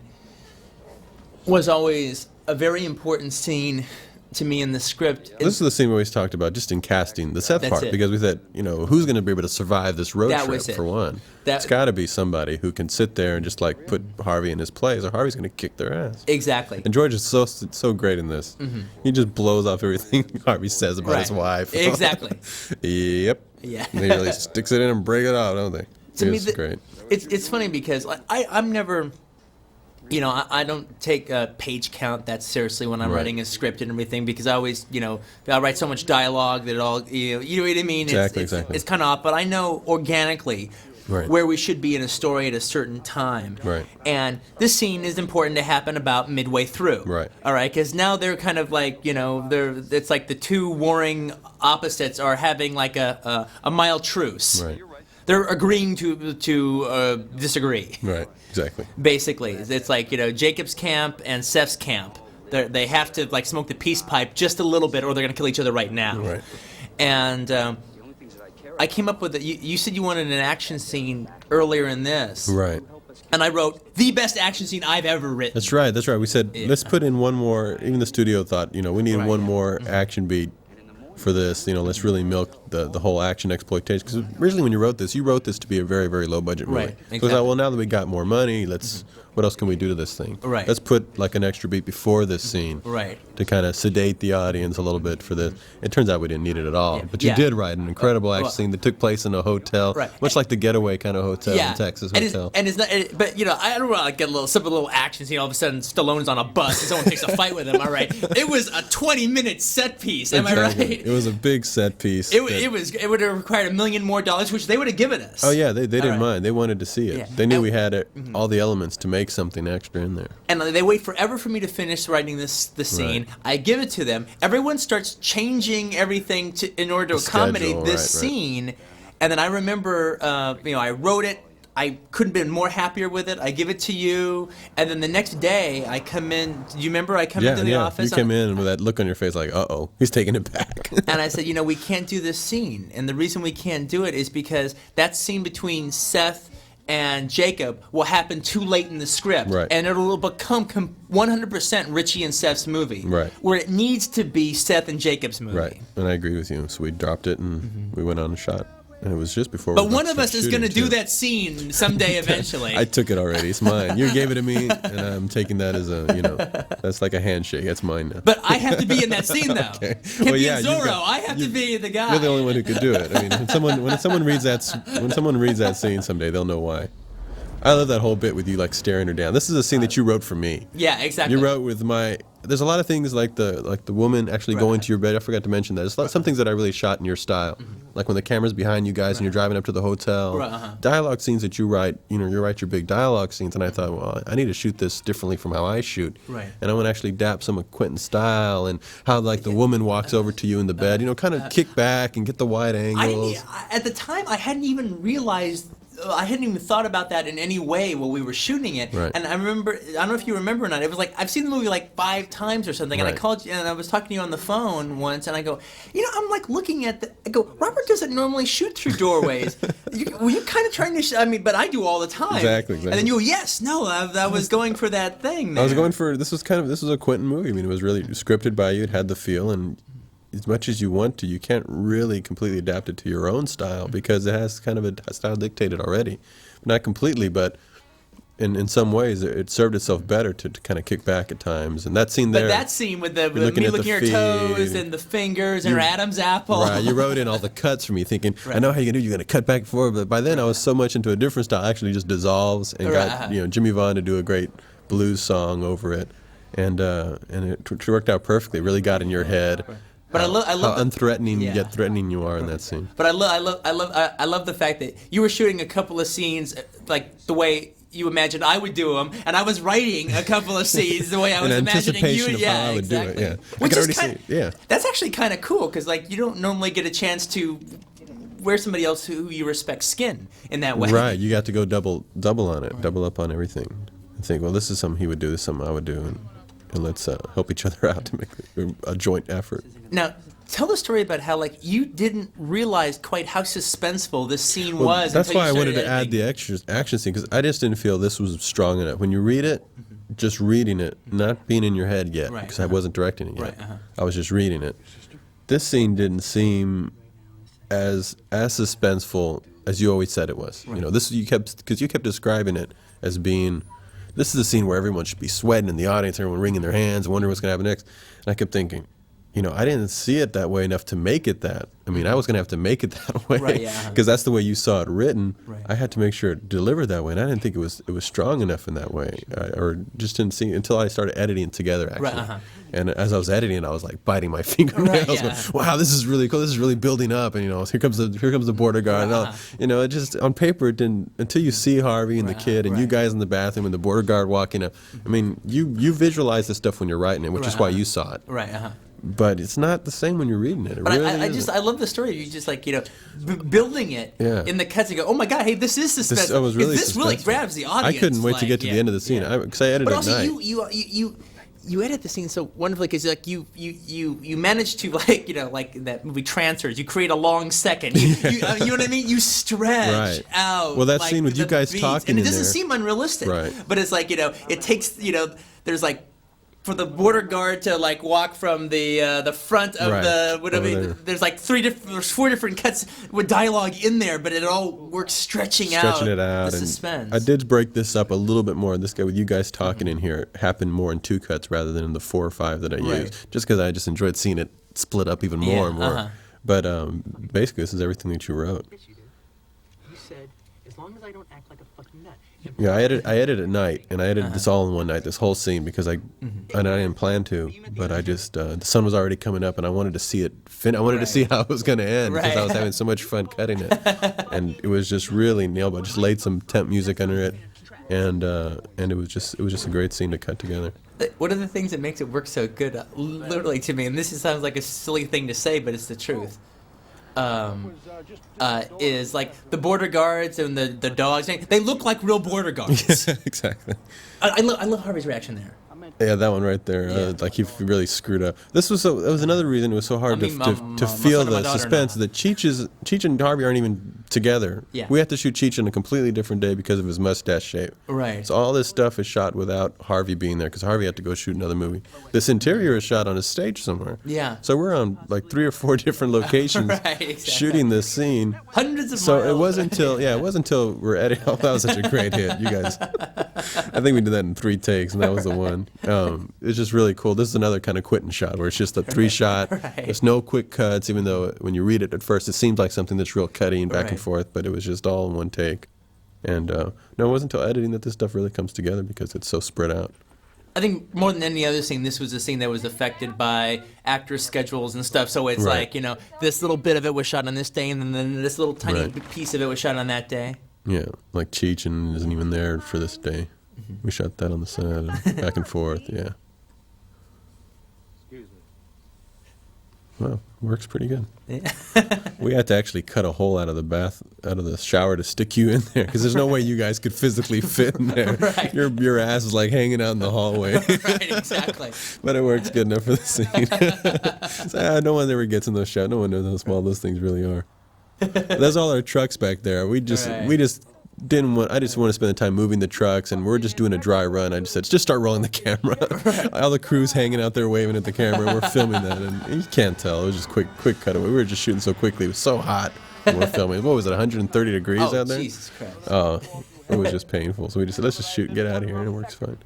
was always a very important scene to me in the script. This is the scene we always talked about, just in casting the Seth part, because we said, who's going to be able to survive this road trip for one? It's got to be somebody who can sit there and just like put Harvey in his place, or Harvey's going to kick their ass. Exactly. And George is so great in this. Mm-hmm. He just blows off everything Harvey says about his wife. Exactly. Yep. Yeah. They really sticks it in and break it off, don't they? To me, great. It's funny because I'm never. I don't take a page count that seriously when I'm writing a script and everything, because I always, I write so much dialogue that it all, you know what I mean? Exactly. It's kind of off, but I know organically where we should be in a story at a certain time. Right. And this scene is important to happen about midway through. Right. All right, because now they're kind of like, it's like the two warring opposites are having like a mild truce. Right. they're agreeing to disagree. Right. Exactly. Basically, it's like, you know, Jacob's camp and Seth's camp. They have to like smoke the peace pipe just a little bit, or they're going to kill each other right now. Right. And I came up with it. You said you wanted an action scene earlier in this. Right. And I wrote the best action scene I've ever written. That's right. That's right. We said let's put in one more. Even the studio thought, you know, we need one more action beat for this. You know, let's really milk the whole action exploitation. Because originally, when you wrote this to be a very, very low budget movie. Right. Because well, now that we got more money, let's. What else can we do to this thing? Right. Let's put like an extra beat before this scene. Right. To kind of sedate the audience a little bit for this. It turns out we didn't need it at all. Yeah. But you did write an incredible action scene that took place in a hotel, much like the Getaway kind of hotel in Texas hotel. And it's not, but you know, I don't want to like, get a little action scene. All of a sudden, Stallone's on a bus and someone picks a fight with him. All right, it was a 20-minute set piece. Am I right? It was a big set piece. It would have required $1 million more, which they would have given us. Oh yeah, they didn't mind. They wanted to see it. Yeah. They knew we had all the elements to make something extra in there. And they wait forever for me to finish writing the scene. Right. I give it to them. Everyone starts changing everything in order to accommodate this scene. And then I remember, I wrote it. I couldn't have been more happier with it. I give it to you, and then the next day I come in. Do you remember I come into the office? You came in with that look on your face like, uh-oh, he's taking it back. And I said, we can't do this scene. And the reason we can't do it is because that scene between Seth and Jacob will happen too late in the script. Right. And it will become 100% Richie and Seth's movie. Right. Where it needs to be Seth and Jacob's movie. Right. And I agree with you. So we dropped it and we went on a shot. And it was just before. But one of us is going to do that scene someday eventually. I took it already. It's mine. You gave it to me, and I'm taking that as that's like a handshake. That's mine now. But I have to be in that scene, though. Okay. Zorro, I have to be the guy. You're the only one who could do it. I mean, when someone reads that scene someday, they'll know why. I love that whole bit with you like staring her down. This is a scene that you wrote for me. Yeah, exactly. You wrote with my. There's a lot of things like the woman actually going to your bed. I forgot to mention that. There's some things that I really shot in your style, like when the camera's behind you guys and you're driving up to the hotel. Dialogue scenes that you write. You write your big dialogue scenes, and I thought, well, I need to shoot this differently from how I shoot. Right. And I want to actually adapt some of Quentin's style and how like the woman walks over to you in the bed. Kind of kick back and get the wide angles. At the time, I hadn't even realized. I hadn't even thought about that in any way while we were shooting it. Right. And I remember, I don't know if you remember or not, it was like, I've seen the movie like 5 times or something, and I called you, and I was talking to you on the phone once, and I go, I'm like looking at I go, Robert doesn't normally shoot through doorways. Were you kind of trying to, but I do all the time. Exactly. And then you go, yes, no, I was going for that thing there. I was going for, this was a Quentin movie. I mean, it was really scripted by you, it had the feel, and as much as you want to, you can't really completely adapt it to your own style because it has kind of a style dictated already. Not completely, but in some ways, it served itself better to kind of kick back at times. And that scene there... But that scene with me looking at her toes and the fingers and her Adam's apple. Right, you wrote in all the cuts for me thinking, I know how you're going to do, you're going to cut back and forth. But by then, I was so much into a different style, actually just dissolves and got Jimmy Vaughn to do a great blues song over it. And it worked out perfectly, really got in your head. But I love how unthreatening yet threatening you are in that scene. But I love the fact that you were shooting a couple of scenes like the way you imagined I would do them, and I was writing a couple of scenes the way I was imagining you. Of how I would do it. Yeah, which is that's actually kind of cool because like you don't normally get a chance to wear somebody else who you respect skin in that way. Right, you got to go double on it, double up on everything, and think, well, this is something he would do, this is something I would do, and let's help each other out to make a joint effort. Now, tell the story about how like you didn't realize quite how suspenseful this scene was. That's why I wanted to add the action scene because I just didn't feel this was strong enough. When you read it, just reading it, not being in your head yet, because I wasn't directing it yet. I was just reading it. This scene didn't seem as suspenseful as you always said it was. This you kept describing it as being. This is a scene where everyone should be sweating in the audience, everyone wringing their hands, wondering what's going to happen next. And I kept thinking, I didn't see it that way enough to make it that. I mean, I was going to have to make it that way because that's the way you saw it written. Right. I had to make sure it delivered that way, and I didn't think it was strong enough in that way, or just didn't see until I started editing it together. Actually, and as I was editing, I was like biting my fingernails. Going, wow, this is really cool. This is really building up, and here comes the border guard. And all, it just on paper it didn't until you see Harvey and the kid and you guys in the bathroom and the border guard walking up. I mean, you visualize this stuff when you're writing it, which is why you saw it. but it's not the same when you're reading it. It But really I love the story. You just like building it in the cuts. You go, oh my god, hey, this is suspense. This really grabs the audience. I couldn't wait to get to the end of the scene because I edited but also, at night. You edit the scene so wonderfully because like you manage to like that movie Transfers. You create a long second. You know what I mean? You stretch out. Well, that scene with you guys beats, talking and it in doesn't there. seem unrealistic. Right. But it's like it takes there's like. For the border guard to like walk from the front of the whatever, there's like there's 4 different cuts with dialogue in there, but it all works stretching it out out. the And suspense. I did break this up a little bit more. This guy with you guys talking in here happened more in 2 cuts rather than in the 4 or 5 that I used, just because I just enjoyed seeing it split up even more and more. But basically, this is everything that you wrote. Yes, you did. You said, as long as I don't act like a fucking nut. Yeah, I edited at night, and I edited this all in one night, this whole scene, because and I didn't plan to, but I just the sun was already coming up, and I wanted to see it. I wanted to see how it was going to end because I was having so much fun cutting it, and it was just really nailed. I just laid some temp music under it, and it was just a great scene to cut together. One of the things that makes it work so good, literally to me, and this sounds like a silly thing to say, but it's the truth. Is like the border guards and the dogs. They look like real border guards. Exactly. I love Harvey's reaction there. Yeah, that one right there. Like he really screwed up. That was another reason it was so hard to feel the suspense that Cheech and Harvey aren't even together. Yeah. We have to shoot Cheech on a completely different day because of his mustache shape. Right. So all this stuff is shot without Harvey being there because Harvey had to go shoot another movie. This interior is shot on a stage somewhere. Yeah. So we're on like 3 or 4 different locations shooting this scene. Hundreds of miles. So it wasn't until we're editing. Oh, that was such a great hit, you guys. I think we did that in 3 takes, and that was the one. It's just really cool. This is another kind of Quentin shot where it's just a 3 shot. There's no quick cuts, even though when you read it at first, it seems like something that's real cutting back and forth, but it was just all in one take. And no, it wasn't until editing that this stuff really comes together because it's so spread out. I think more than any other scene, this was a scene that was affected by actors' schedules and stuff. So it's like, this little bit of it was shot on this day, and then this little tiny piece of it was shot on that day. Yeah, like Cheech isn't even there for this day. We shot that on the side, and back and forth, yeah. Excuse me. Well, works pretty good. Yeah. We had to actually cut a hole out of the shower to stick you in there, because there's no way you guys could physically fit in there. Right. Your ass is like hanging out in the hallway. Right, exactly. But it works good enough for the scene. So, no one ever gets in those shots. No one knows how small those things really are. That's all our trucks back there. We just didn't want. I just want to spend the time moving the trucks, and we're just doing a dry run. I just said, just start rolling the camera. All the crew's hanging out there waving at the camera. And we're filming that, and you can't tell. It was just quick cutaway. We were just shooting so quickly. It was so hot when we're filming. What was it? 130 degrees out there. Jesus Christ. Oh, it was just painful. So we just said, let's just shoot and get out of here, and it works fine.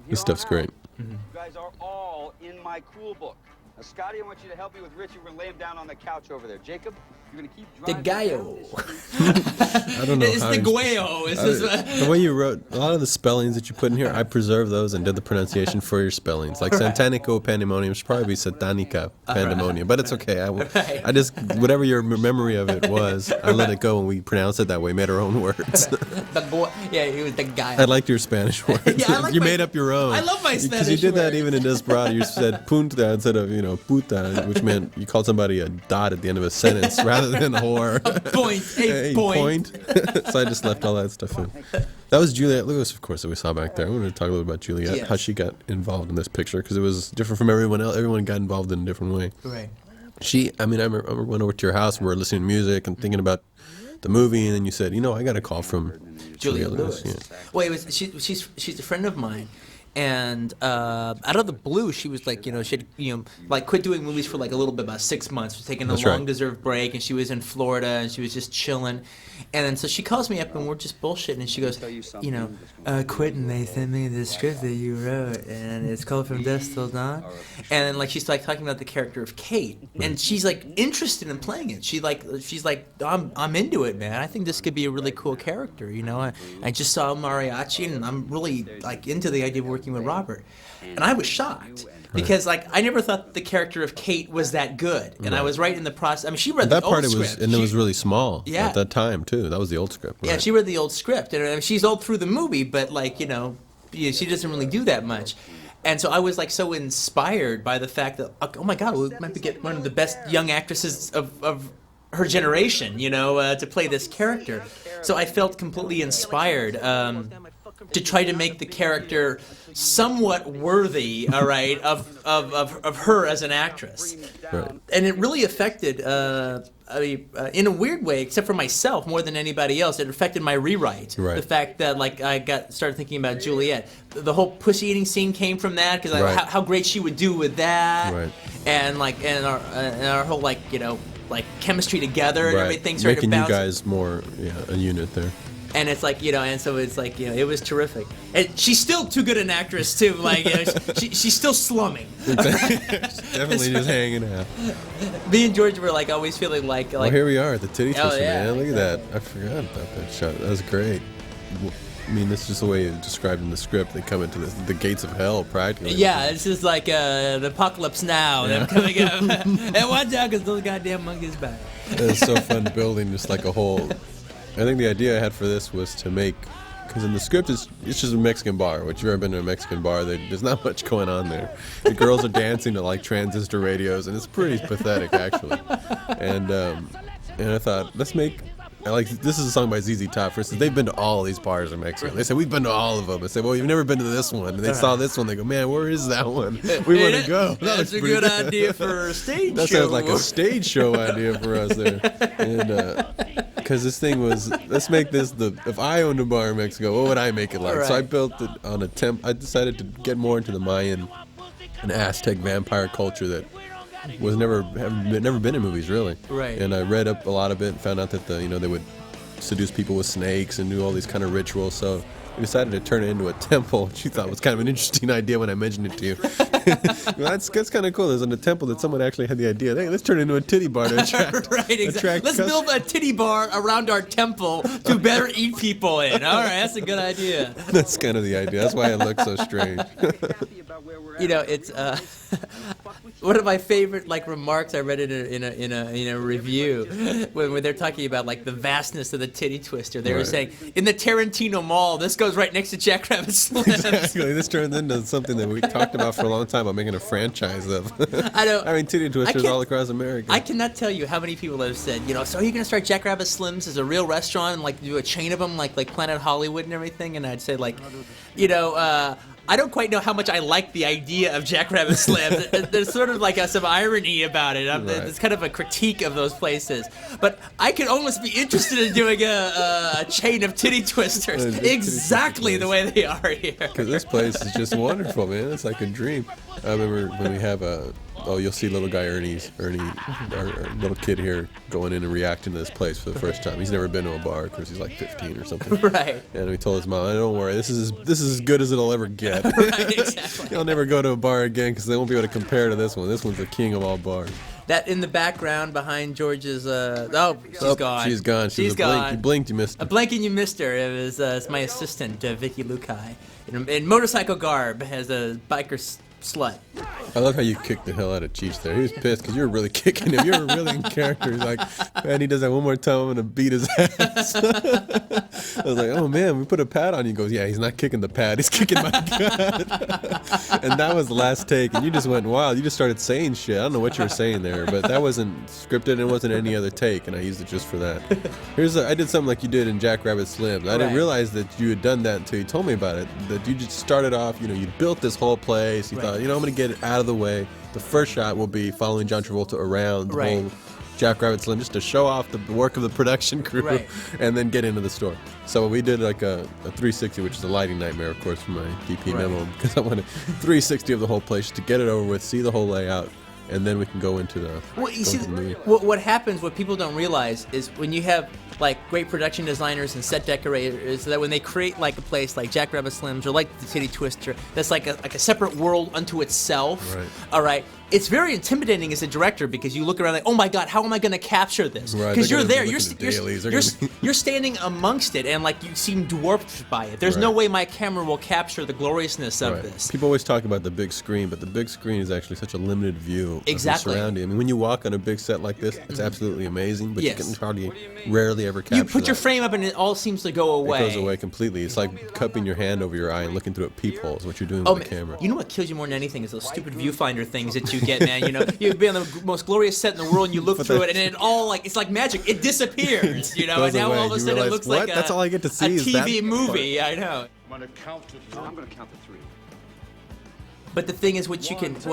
This stuff's great. You guys are all in my cool book. Now, Scotty, I want you to help me with Richie. We're going to lay him down on the couch over there. Jacob, you're going to keep The driving. gallo. I don't know. It's the guayo. The way you wrote a lot of the spellings that you put in here, I preserved those and did the pronunciation for your spellings. Like Santanico Pandemonium should probably be Satanica Pandemonium, but it's okay. I just whatever your memory of it was, I let it go and we pronounced it that way. Made our own words. He was the guy. I liked your Spanish words. Yeah, I like you my- made up your own. I love my Spanish because you did that words. even in Desperado. You said punta instead of puta, which meant you called somebody a dot at the end of a sentence rather than whore. A point. So I just left all that stuff in. That was Juliette Lewis, of course, that we saw back there. I wanted to talk a little about Juliette, Yes. how she got involved in this picture, because it was different from everyone else. Everyone got involved in a different way. Right. I remember went over to your house and we were listening to music and thinking about the movie, and then you said, I got a call from Juliette Lewis. Yeah. Well, she's a friend of mine, and out of the blue, she was like, she'd like quit doing movies for like a little bit, about 6 months, was taking a That's long right. deserved break, and she was in Florida, and she was just chilling, and then so she calls me up, and we're just bullshitting, and she goes, Quentin, they sent me this script that you wrote, and it's called From Dusk Till Dawn, and then like she's like talking about the character of Kate, and she's like interested in playing it. She's like, I'm into it, man. I think this could be a really cool character. I just saw Mariachi, and I'm really like into the idea of working with Robert, and I was shocked. Because I never thought the character of Kate was that good, and I was right in the process. I mean, she read That the part old it was, script. and it was really small Yeah. at that time too. That was the old script. Yeah, right. she read the old script, and I mean, she's old through the movie, but she doesn't really do that much. And so I was like so inspired by the fact that, oh my God, we might get one of the best young actresses of her generation, to play this character. So I felt completely inspired to try to make the character somewhat worthy, all right, of her as an actress. Right. And it really affected, in a weird way, except for myself more than anybody else, it affected my rewrite. Right. The fact that I started thinking about Juliet. The whole pussy eating scene came from that because Right. how great she would do with that, Right. and our whole chemistry together and everything started Making to you bounce. guys more a unit there. And it's it was terrific. And she's still too good an actress too. She's still slumming. Definitely just hanging out. Me and George were always feeling like. Well, here we are at the Titty Twister, yeah. man. Look at that. I forgot about that shot. That was great. I mean, that's just the way it's described in the script. They come into the gates of hell, practically. Yeah, it's just like the apocalypse now. Them coming up. And watch out, because those goddamn monkeys back. It's so fun building just like a whole. I think the idea I had for this was to make, because in the script it's just a Mexican bar. Which, if you've ever been to a Mexican bar, there's not much going on there. The girls are dancing to transistor radios, and it's pretty pathetic actually. And I thought, let's make. This is a song by ZZ Top. For instance, they've been to all these bars in Mexico. They said, we've been to all of them. I said, well, you've never been to this one. And they saw this one. They go, man, where is that one? We want to go. That's a good idea for a stage that show. sounds like a stage show idea for us there. And because this thing was, let's make this if I owned a bar in Mexico, what would I make it like? Right. So I built it on I decided to get more into the Mayan and Aztec vampire culture that was never been in movies really. Right. And I read up a lot of it and found out that they would seduce people with snakes and do all these kind of rituals. So we decided to turn it into a temple, which you thought was kind of an interesting idea when I mentioned it to you. Well, that's kind of cool. There's a temple that someone actually had the idea. Hey, let's turn it into a titty bar to attract. Right, exactly. Let's build a titty bar around our temple to better eat people in. All right, that's a good idea. That's kind of the idea. That's why it looks so strange. It's one of my favorite remarks. I read it in a review when they're talking about the vastness of the Titty Twister. They were saying in the Tarantino Mall, this goes right next to Jackrabbit Slims. Exactly. This turns into something that we talked about for a long time about making a franchise of. I know. I mean, Titty Twisters all across America. I cannot tell you how many people have said, so are you going to start Jackrabbit Slims as a real restaurant and do a chain of them like Planet Hollywood and everything? And I'd say I don't quite know how much I like the idea of Jackrabbit Slims. There's sort of some irony about it. It's kind of a critique of those places. But I could almost be interested in doing a chain of Titty Twisters exactly the way they are here. Because this place is just wonderful, man. It's like a dream. I remember when we have you'll see little guy Ernie, our little kid here, going in and reacting to this place for the first time. He's never been to a bar because he's 15 or something. Right. And we told his mom, don't worry, this is as good as it'll ever get. Right, exactly. He'll never go to a bar again because they won't be able to compare to this one. This one's the king of all bars. That in the background behind George's, she's gone. She's gone. She's gone. You blinked, you missed her. A blink and you missed her. It was it's my assistant, Vicky Lukai, in motorcycle garb as a biker slut. I love how you kicked the hell out of Cheech there. He was pissed because you were really kicking him. You were really in character. He's like, man, he does that one more time, I'm going to beat his ass. I was like, oh, man, we put a pad on you. He goes, yeah, he's not kicking the pad. He's kicking my gut. And that was the last take. And you just went wild. You just started saying shit. I don't know what you were saying there, but that wasn't scripted and it wasn't any other take, and I used it just for that. I did something like you did in Jackrabbit Slims. I didn't realize that you had done that until you told me about it, that you just started off, you built this whole place. You thought, I'm going to get it out of the way. The first shot will be following John Travolta around the whole Jackrabbit Slim just to show off the work of the production crew and then get into the store. So we did a 360, which is a lighting nightmare, of course, for my DP memo, because I wanted 360 of the whole place to get it over with, see the whole layout, and then we can go into the movie. What happens, what people don't realize, is when you have great production designers and set decorators, that when they create a place like Jackrabbit Slims or the Titty Twister, that's like a separate world unto itself. Right. All right. it's very intimidating as a director because you look around like, oh my God, how am I going to capture this? Right, Because they're you're gonna there, be you're, looking at dailies, they're gonna you're standing amongst it, and like you seem dwarfed by it. There's no Right. way my camera will capture the gloriousness of Right. this. People always talk about the big screen, but the big screen is actually such a limited view Exactly. of the surrounding. I mean, when you walk on a big set like this, it's absolutely amazing, but Yes. you can hardly, rarely ever capture You put your that. frame up and it all seems to go away. It goes away completely. It's like cupping your hand over your eye and looking through a peephole is what you're doing Oh, with the camera. you know what kills you more than anything is those stupid viewfinder things that you get, man. You know, you'd be on the most glorious set in the world, and you look But through then- it, and it all like it's like magic. It disappears, you know. Goes And now away. all of a You sudden it realize, looks what? like That's all I get to see a is that TV part. movie. I know. I'm gonna count to 3. But the thing is, what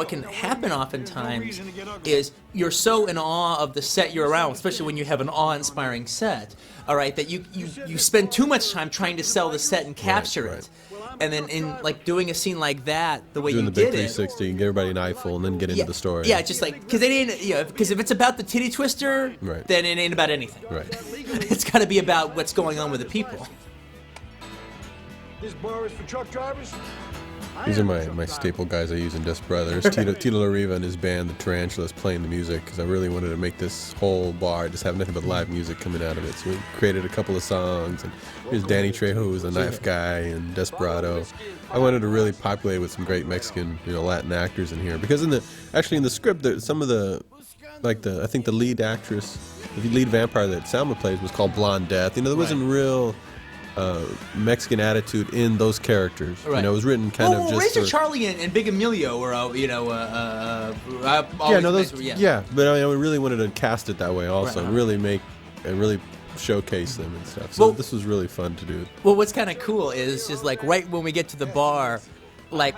can happen oftentimes is you're so in awe of the set you're around, especially when you have an awe-inspiring set. All right, that you spend too much time trying to sell the set and capture right. it, and then in like doing a scene like that, the way Doing you the big did it. 360 and get everybody an eyeful and then get into the story. Yeah, just like because it ain't, you know, because if it's about the Titty Twister, Right. then it ain't about anything. Right. It's got to be about what's going on with the people. This bar is for truck drivers? These are my staple guys I use in Dusk Brothers. Tito LaRiva and his band, the Tarantulas, playing the music because I really wanted to make this whole bar just have nothing but live music coming out of it. So we created a couple of songs, and here's Danny Trejo, who's a knife guy, and Desperado. I wanted to really populate with some great Mexican, Latin actors in here because in the script, some of the I think the lead actress, the lead vampire that Salma plays was called Blonde Death. There wasn't real Mexican attitude in those characters. Right. It was written kind of just. Razor for- Charlie and Big Emilio were, But I really wanted to cast it that way also, Right. and really showcase them and stuff. So Well- this was really fun to do. Well, what's kind of cool is just like right when we get to the bar, like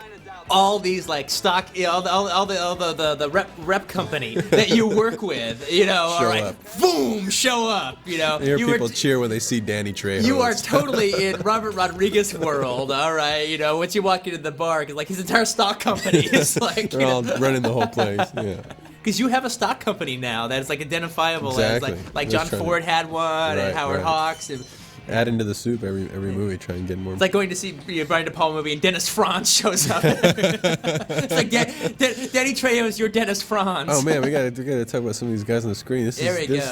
all these like stock, all the rep company that you work with, all Show right, up. boom, show up, I hear you people cheer when they see Danny Trejo. You are and stuff. totally in Robert Rodriguez world, all right. Once you walk into the bar, because like his entire stock company is like, They're all running the whole place. Yeah. because you have a stock company now that is like identifiable Exactly. as like They're John trying to- Ford had one, and Right, Howard right. Hawks, and Add into the soup every movie, try and get more. it's like going to see a Brian De Palma movie and Dennis Franz shows up. It's like Danny Trejo is your Dennis Franz. Oh man, we gotta talk about some of these guys on the screen. This There we go. is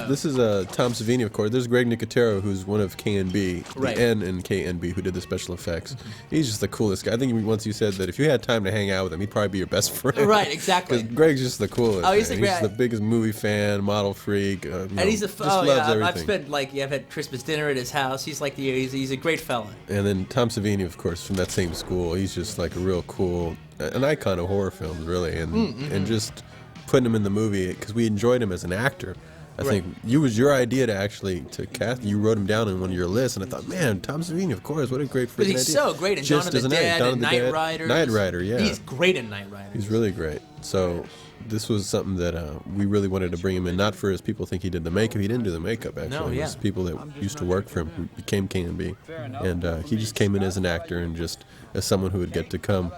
Tom Savini, of course. There's Greg Nicotero, who's one of K&B, Right. the N and K&B, who did the special effects. He's just the coolest guy. I think once you said that if you had time to hang out with him, he'd probably be your best friend. Right, exactly. 'Cause Greg's just the coolest. Oh, he's man. the He's great- the biggest movie fan, model freak. And he's just oh loves yeah, everything. I've spent I've had Christmas dinner at his house. He's like he's a great fella. And then Tom Savini, of course, from that same school. He's just like a real cool, an icon of horror films, really, and just putting him in the movie because we enjoyed him as an actor. I Right. think it was your idea to cast. You wrote him down on one of your lists, and I thought, man, Tom Savini, of course, what a great freaking But he's idea. so great in Dawn Just of the as an actor, Dead Dawn and of the Knight Dead. Rider. Knight Rider, yeah. He's great in Knight Rider. He's really great. So this was something that we really wanted to bring him in, not for his people think he did the makeup. He didn't do the makeup, actually. No, It yeah. was people that used to work for him who became K&B. And he just came in as an actor and just as someone who would get to come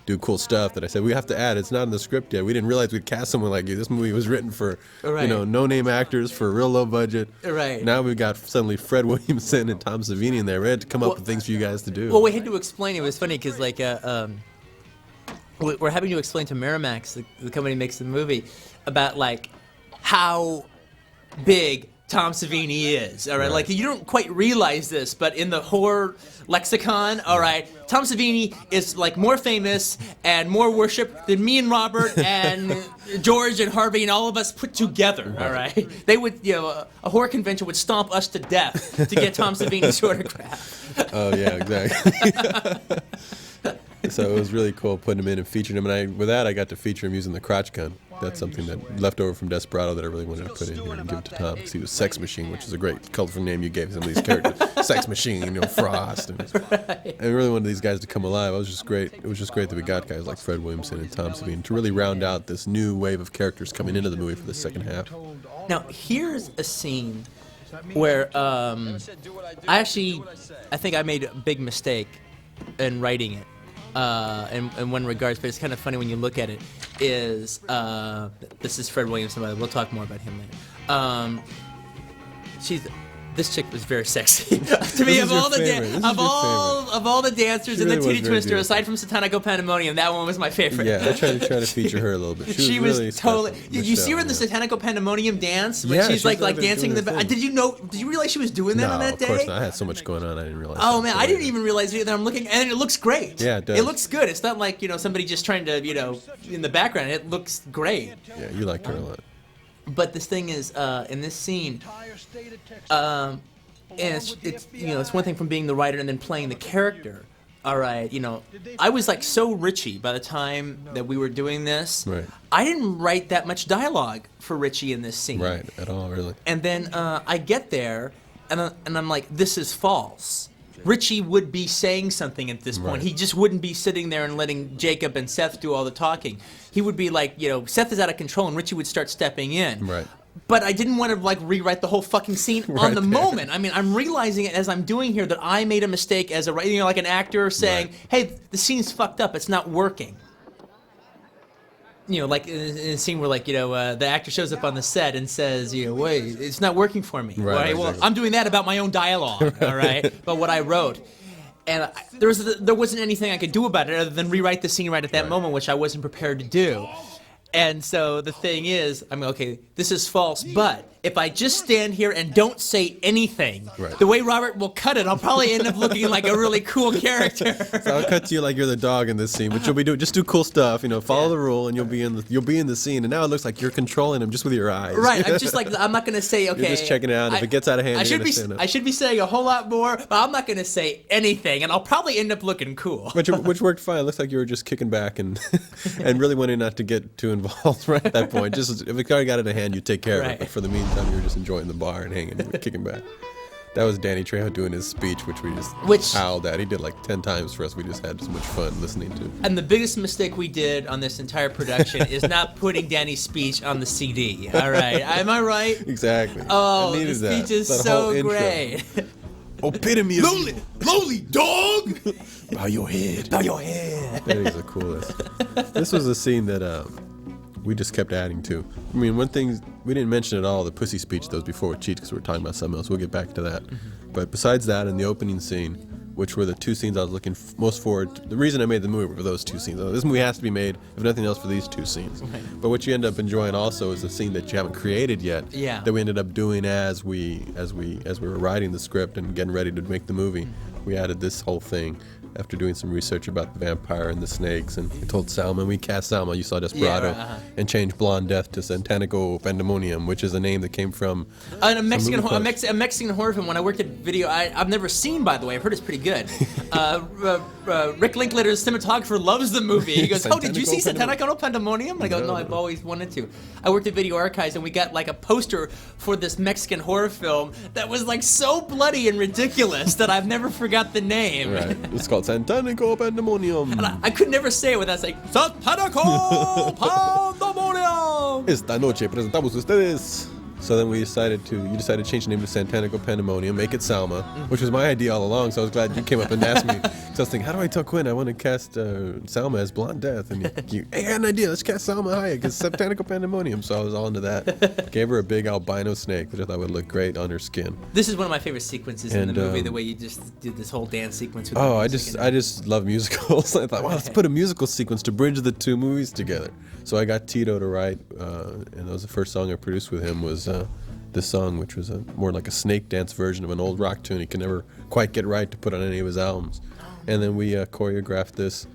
do cool stuff that I said, we have to add. It's not in the script yet. We didn't realize we'd cast someone like you. This movie was written for, Right. no-name actors for a real low budget. Right. Now we've got suddenly Fred Williamson and Tom Savini in there. We had to come up with things for you guys to do. Well, we had to explain. It was funny because we're having to explain to Miramax, the company that makes the movie, about like how big Tom Savini is. All right, Right. like you don't quite realize this, but in the horror lexicon, all right, Tom Savini is like more famous and more worshipped than me and Robert and George and Harvey and all of us put together. All right, they would, a horror convention would stomp us to death to get Tom Savini's autograph. Oh yeah, exactly. So it was really cool putting him in and featuring him, and with that I got to feature him using the crotch gun. That's something that left over from Desperado that I really wanted to put in here and give it to Tom because he was Sex Machine, which is a great colorful name you gave some of these characters. Sex Machine, Frost, and I really wanted these guys to come alive. It was just great. It was just great that we got guys like Fred Williamson and Tom Savini to really round out this new wave of characters coming into the movie for the second half. Now, here's a scene where I think I made a big mistake in writing it in one regards, but it's kind of funny when you look at it, is this is Fred Williamson, by the way. We'll talk more about him later. This chick was very sexy to me. This Of is all your the favorite. This is of your all the dancers She in really the was Titty very Twister, beautiful. aside from Satanico Pandemonium, that one was my favorite. Yeah, I tried to feature her a little bit. She was really totally. special, You see her in the Michelle, Satanico Pandemonium dance when Yeah, she's she's like been dancing in the doing back. her thing. Did you realize she was doing that No, on that of day? course not. I had so much going on, I didn't realize. Oh that man, until I didn't later. even realize it. And I'm looking, and it looks great. Yeah, it does. It looks good. It's not like somebody just trying to in the background. It looks great. Yeah, you liked her a lot. But this thing is in this scene, and it's one thing from being the writer and then playing the character. All right, I was like so Richie by the time that we were doing this. Right. I didn't write that much dialogue for Richie in this scene. Right, at all, really. And then I get there, and I'm like, this is false. Richie would be saying something at this point. Right. He just wouldn't be sitting there and letting Jacob and Seth do all the talking. He would be like, Seth is out of control, and Richie would start stepping in. Right. But I didn't want to rewrite the whole fucking scene on Right the there. moment. I mean, I'm realizing it as I'm doing here that I made a mistake as a writer, like an actor saying, Right. "Hey, the scene's fucked up. It's not working." Like in a scene where the actor shows up on the set and says, "Wait, it's not working for me." Right, Well, exactly. I'm doing that about my own dialogue, all right, but what I wrote. And there wasn't anything I could do about it other than rewrite the scene right at that Right. moment, which I wasn't prepared to do. And so the thing is, okay, this is false, but if I just stand here and don't say anything, Right. the way Robert will cut it, I'll probably end up looking like a really cool character. So I'll cut to you like you're the dog in this scene, but you'll be just do cool stuff, follow the rule, and you'll be in the scene. And now it looks like you're controlling him just with your eyes. Right, I'm not going to say, okay. You're just checking it out. If it gets out of hand, I you're gonna stand up. should be saying a whole lot more, but I'm not going to say anything, and I'll probably end up looking cool. Which worked fine. It looks like you were just kicking back and and really wanting not to get too involved right at that point. Just if it already got in a hand, you take care of Right. it. But for the meantime, you were just enjoying the bar and hanging and kicking back. That was Danny Trejo doing his speech, which we just howled at. He did like 10 times for us. We just had so much fun listening to. And the biggest mistake we did on this entire production is not putting Danny's speech on the CD. All right, am I right? Exactly. Oh, I the needed that. speech is That so whole intro. great. Epitome of Lowly dog. bow your head. Bow your head. Danny's the coolest. This was a scene that we just kept adding to. I mean, one thing we didn't mention at all, the pussy speech that was before with Cheech, because we were talking about something else. We'll get back to that. But besides that, and the opening scene, which were the two scenes I was looking most forward to. The reason I made the movie were those two scenes. This movie has to be made, if nothing else, for these two scenes. Right. But what you end up enjoying also is the scene that you haven't created yet. Yeah. That we ended up doing as we were writing the script and getting ready to make the movie. We added this whole thing after doing some research about the vampire and the snakes, and we told Salma, and we cast Salma, you saw Desperado, Yeah, right, and changed Blonde Death to Satanico Pandemonium, which is a name that came from And a Mexican movie post. a Mexican horror film. When I worked at video, I've never seen, by the way. I've heard it's pretty good. Rick Linklater's cinematographer loves the movie. He goes, "Oh, did you see Satanico Pandemonium?" I go, "No, I've always wanted to." I worked at Video Archives, and we got like a poster for this Mexican horror film that was like so bloody and ridiculous that I've never forgot the name. Right. It's called Satanico Pandemonium. And I could never say it without saying Satanico Pandemonium. Esta noche presentamos ustedes. So then you decided to change the name to Satanico Pandemonium, make it Salma, which was my idea all along. So I was glad you came up and asked me. So I was thinking, how do I tell Quinn I want to cast Salma as Blonde Death? And hey, I had an idea. Let's cast Salma Hayek as Satanico Pandemonium. So I was all into that. Gave her a big albino snake, which I thought would look great on her skin. This is one of my favorite sequences in the And, movie. The way you just did this whole dance sequence. With Oh, the I music just love musicals. I thought, wow, let's put a musical sequence to bridge the two movies together. So I got Tito to write, and that was the first song I produced with him, was this song, which was more like a snake dance version of an old rock tune he could never quite get right to put on any of his albums. And then we choreographed this.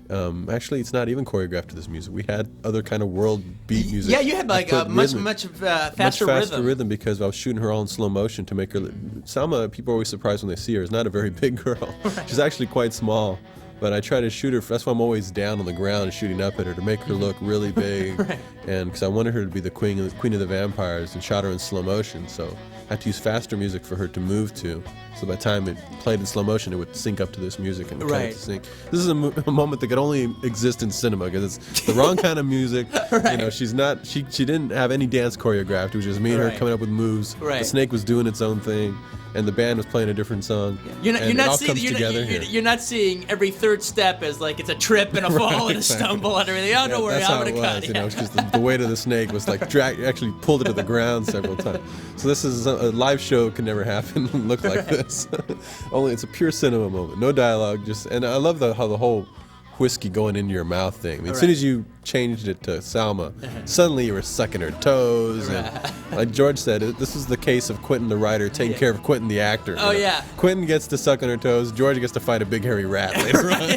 Actually, it's not even choreographed to this music. We had other kind of world beat music. Yeah, you had like I a put much faster faster rhythm. because I was shooting her all in slow motion to make her. Salma, people are always surprised when they see her, is not a very big girl. She's actually quite small. But I try to shoot her. That's why I'm always down on the ground and shooting up at her to make her look really big. Right. And because I wanted her to be the queen of the vampires, and shot her in slow motion. So I had to use faster music for her to move to. So by the time it played in slow motion, it would sync up to this music and kind of sync. This is a moment that could only exist in cinema because it's the wrong kind of music. Right. You know, she's not. She didn't have any dance choreographed. It was just me and her Right. coming up with moves. Right. The snake was doing its own thing. And the band was playing a different song. You're And it not all seeing comes together here. you're not seeing every third third step is like it's a trip and a fall and a stumble and everything. Oh, don't worry, that's I'm how gonna it cut. was, you know, because the weight of the snake was like actually pulled it to the ground several times. So this is a live show could never happen and look like this. Only it's a pure cinema moment, no dialogue. And I love how the whole whiskey going into your mouth thing. I mean, as soon as you changed it to Salma, suddenly you were sucking her toes. And like George said, this is the case of Quentin the writer taking care of Quentin the actor. Oh, yeah. Quentin gets to suck on her toes. George gets to fight a big hairy rat later on.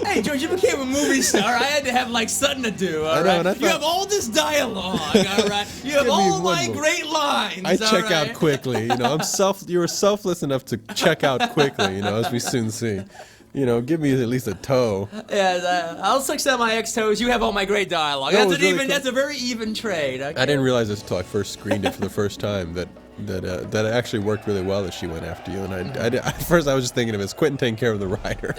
Hey, George, you became a movie star. I had to have like something to do. All right. You have all this dialogue. All right. You have all my great lines. I check out quickly. You know, you were selfless enough to check out quickly. You know, as we soon see. You know, give me at least a toe. Yeah, I'll suck some of my ex-toes. You have all my great dialogue. No, That's a very even trade. Okay? I didn't realize this until I first screened it for the first time that it actually worked really well that she went after you. And at first I was just thinking of it as Quentin taking care of the writer.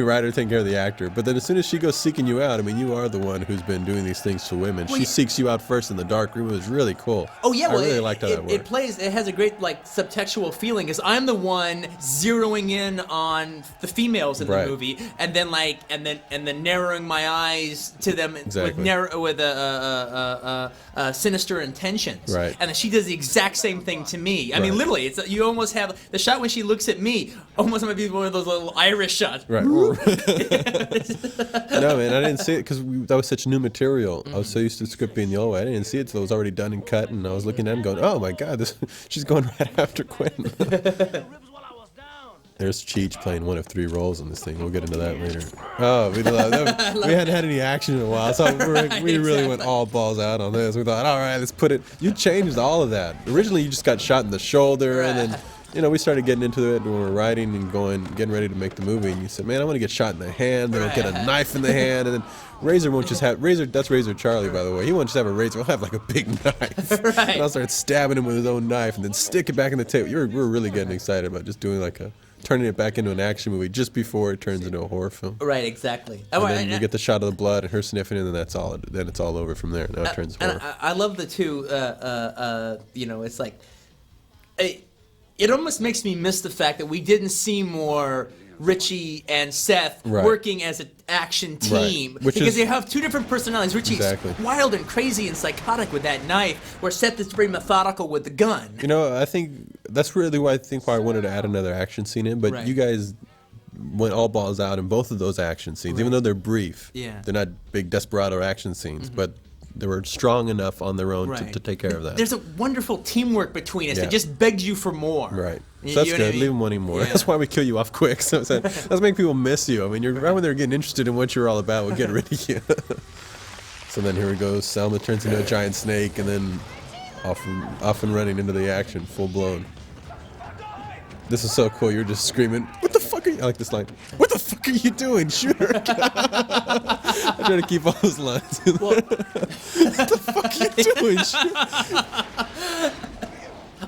Writer taking care of the actor. But then as soon as she goes seeking you out, I mean, you are the one who's been doing these things to women. She seeks you out first in the dark room. It was really cool. Oh yeah, I really liked how that worked. It has a great like subtextual feeling. Because I'm the one zeroing in on the females in the movie, and then narrowing my eyes to them with sinister intentions. Right. And then she does the exact same thing to me. I mean, literally, you almost have the shot when she looks at me. Almost might be one of those little Irish shots. Right. No, man, I didn't see it because that was such new material. I was so used to the script being the old way. I didn't see it till it was already done and cut, and I was looking at it and going, "Oh my God, she's going right after Quentin." There's Cheech playing one of 3 roles in this thing. We'll get into that later. Oh, we hadn't had any action in a while, so we really went all balls out on this. We thought, all right, let's put it. You changed all of that. Originally, you just got shot in the shoulder, and then we started getting into it when we were writing and getting ready to make the movie. And you said, man, I want to get shot in the hand, then I'll get a knife in the hand, and then Razor won't just have that's Razor Charlie, by the way. He won't just have a razor; he'll have like a big knife. And I'll start stabbing him with his own knife, and then stick it back in the tape. We're really getting excited about just doing turning it back into an action movie just before it turns into a horror film. Right, exactly. And then you get the shot of the blood and her sniffing it, and then then it's all over from there. Now it turns horror. And I love the two. It's like it almost makes me miss the fact that we didn't see more Richie and Seth working as an action team because they have 2 different personalities. Richie's wild and crazy and psychotic with that knife, where Seth is very methodical with the gun. You know, I think that's really why I wanted to add another action scene in, but you guys went all balls out in both of those action scenes, even though they're brief. Yeah. They're not big desperado action scenes, but they were strong enough on their own to take care of that. There's a wonderful teamwork between us that just begs you for more. Right. So that's good. Leave them wanting more. That's why we kill you off quick. So let's make people miss you. I mean, right when they're getting interested in what you're all about, we'll get rid of you. So then here we go. Salma turns into a giant snake, and then off and running into the action, full blown. This is so cool. You're just screaming, "What the fuck are you?" I like this line. "What the fuck are you doing? Shoot her!" I try to keep all those lines. What the fuck are you doing?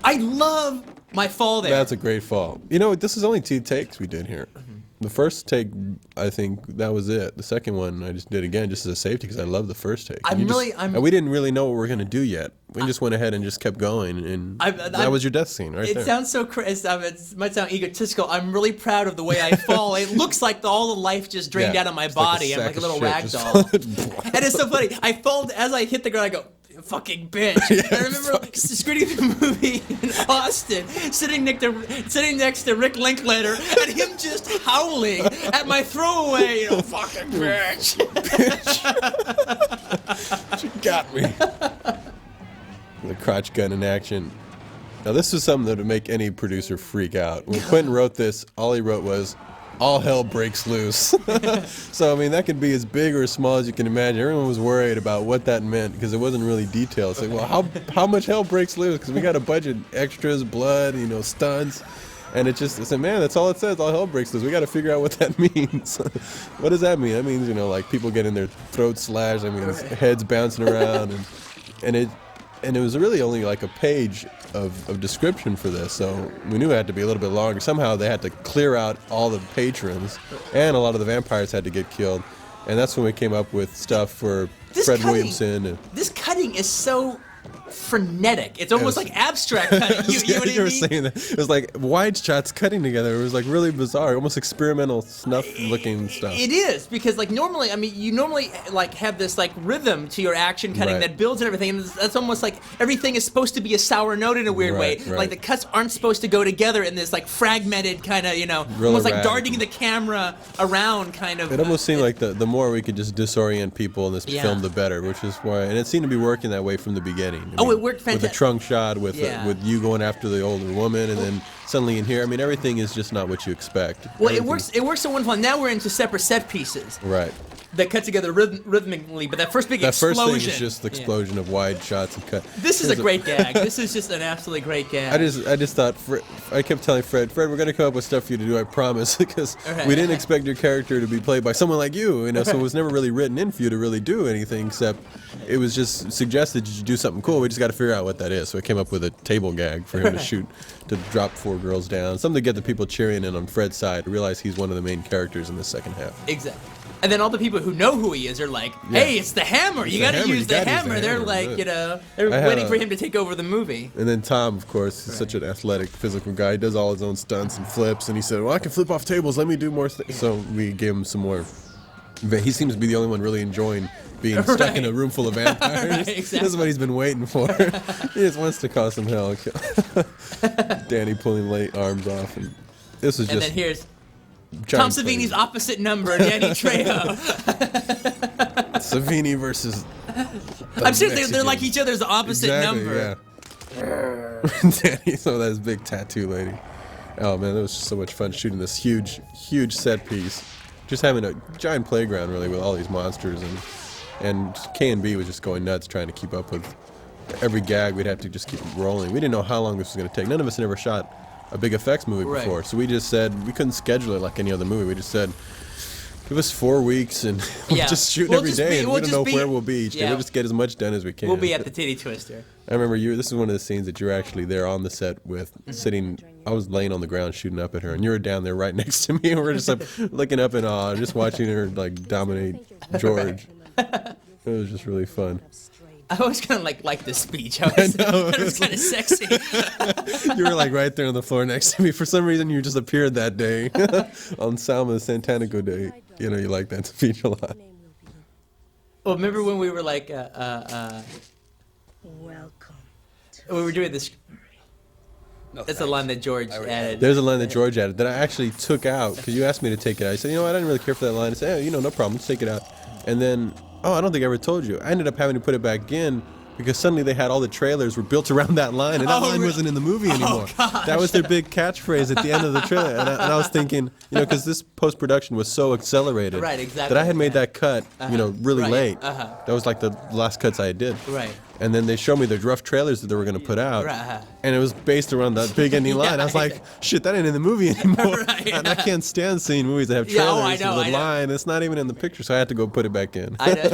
I love my fall there. That's a great fall. You know, this is only 2 takes we did here. The first take, I think that was it. The second one, I just did again just as a safety because I love the first take. And we didn't really know what we were going to do yet. We just went ahead and just kept going, and that was your death scene right there. It sounds so crazy. It might sound egotistical. I'm really proud of the way I fall. It looks like all the life just drained out of my body. I'm like a little rag doll. And it's so funny. I fall as I hit the ground. I go, "Fucking bitch!" I remember screening the movie in Austin, sitting next to Rick Linklater, and him just howling at my throwaway, "Fucking bitch!" You got me. The crotch gun in action. Now this is something that would make any producer freak out. When Quentin wrote this, all he wrote was, "All hell breaks loose." So I mean, that could be as big or as small as you can imagine. Everyone was worried about what that meant because it wasn't really detailed. It's like, well, how much hell breaks loose? Because we got a budget, extras, blood, stunts, and I said, man, that's all it says. All hell breaks loose. We got to figure out what that means. What does that mean? That means like people getting their throats slashed. I mean, heads bouncing around, and it was really only like a page of description for this, so we knew it had to be a little bit longer. Somehow they had to clear out all the patrons, and a lot of the vampires had to get killed, and that's when we came up with stuff for Fred Williamson. This cutting is so frenetic. It's almost like abstract cutting. You know what I were mean? saying that. It was like wide shots cutting together. It was like really bizarre, almost experimental snuff-looking stuff. It is, because like normally, I mean, you normally like have this like rhythm to your action cutting that builds and everything, and that's almost like everything is supposed to be a sour note in a weird way. Right. Like the cuts aren't supposed to go together in this like fragmented kind of, Real almost like erratic. darting the camera around kind of. It almost seemed like the more we could just disorient people in this film, the better, which is why, and it seemed to be working that way from the beginning. I mean, it worked fantastic. With the trunk shot, with you going after the older woman, and then suddenly in here, I mean, everything is just not what you expect. Well, it works so wonderful. Now we're into separate set pieces. Right. That cut together rhythmically, but that first big explosion. That first thing is just the explosion of wide shots and cut. This is a great gag. This is just an absolutely great gag. I just thought, I kept telling Fred, we're going to come up with stuff for you to do, I promise, because we didn't expect your character to be played by someone like you, so it was never really written in for you to really do anything, except it was just suggested you do something cool. We just got to figure out what that is. So I came up with a table gag for him to shoot, to drop 4 girls down, something to get the people cheering in on Fred's side, to realize he's one of the main characters in the second half. Exactly. And then all the people who know who he is are like, hey, it's the hammer. You got to use the hammer. They're like, they're waiting for him to take over the movie. And then Tom, of course, is such an athletic, physical guy. He does all his own stunts and flips. And he said, well, I can flip off tables. Let me do more things. So we gave him some more. He seems to be the only one really enjoying being stuck in a room full of vampires. Exactly. This is what he's been waiting for. He just wants to cause some hell. Danny pulling late arms off. And this is just... And then here's Tom Savini's opposite number, Danny Trejo. Savini versus... I'm serious, they're like each other's opposite number. Yeah. Danny, so that big tattoo lady. Oh man, that was so much fun shooting this huge set piece. Just having a giant playground really with all these monsters, and K&B was just going nuts trying to keep up with every gag. We'd have to just keep rolling. We didn't know how long this was going to take. None of us had ever shot a big effects movie before, so we just said we couldn't schedule it like any other movie. We just said, give us 4 weeks and we'll just shoot every day, and we don't know where we'll be each day. We'll just get as much done as we can. We'll be at the Titty Twister. I remember this is one of the scenes that you're actually there on the set with, sitting. I was laying on the ground shooting up at her, and you were down there right next to me, and we're just looking up in awe, just watching her like dominate George. It was just really fun. I always kind of like this speech. It was kind of sexy. You were like right there on the floor next to me. For some reason, you just appeared that day on Salma Santanico Day. You like that speech a lot. Well, remember when we were like, Welcome. We were doing this. That's a line that George added. There's a line that George added that I actually took out because you asked me to take it out. I said, I didn't really care for that line. I said, no problem, let's take it out. And then, I don't think I ever told you. I ended up having to put it back in because suddenly they had all the trailers were built around that line, and that line wasn't in the movie anymore. That was their big catchphrase at the end of the trailer. And I was thinking, because this post-production was so accelerated that I had made that cut, really late. That was like the last cuts I did. Right. And then they showed me the rough trailers that they were going to put out, and it was based around that big ending line. I was like, shit, that ain't in the movie anymore. And I can't stand seeing movies that have trailers with a line. It's not even in the picture, so I had to go put it back in. I know.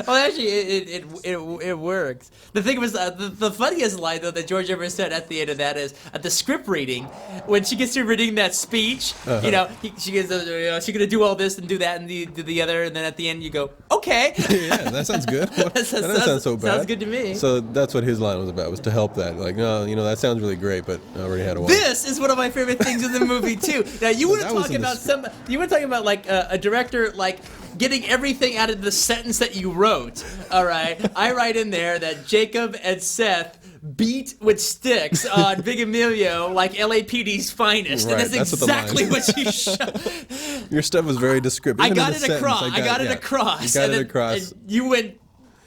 Well, actually, it works. The thing was, the funniest line, though, that George ever said at the end of that is, at the script reading, when she gets to reading that speech, she gets, she's going to do all this and do that and do the other, and then at the end you go, okay. Yeah, that sounds good. That doesn't sound so bad. Sounds good to me. So that's what his line was about, was to help that. Like, no, that sounds really great, but I already had a one. This is one of my favorite things in the movie, too. Now, you want to talk about like a director, like, getting everything out of the sentence that you wrote, all right? I write in there that Jacob and Seth beat with sticks on Big Emilio like LAPD's finest. Right, and that's exactly what you showed. Your stuff was very descriptive. I got it across. You got it across. And you went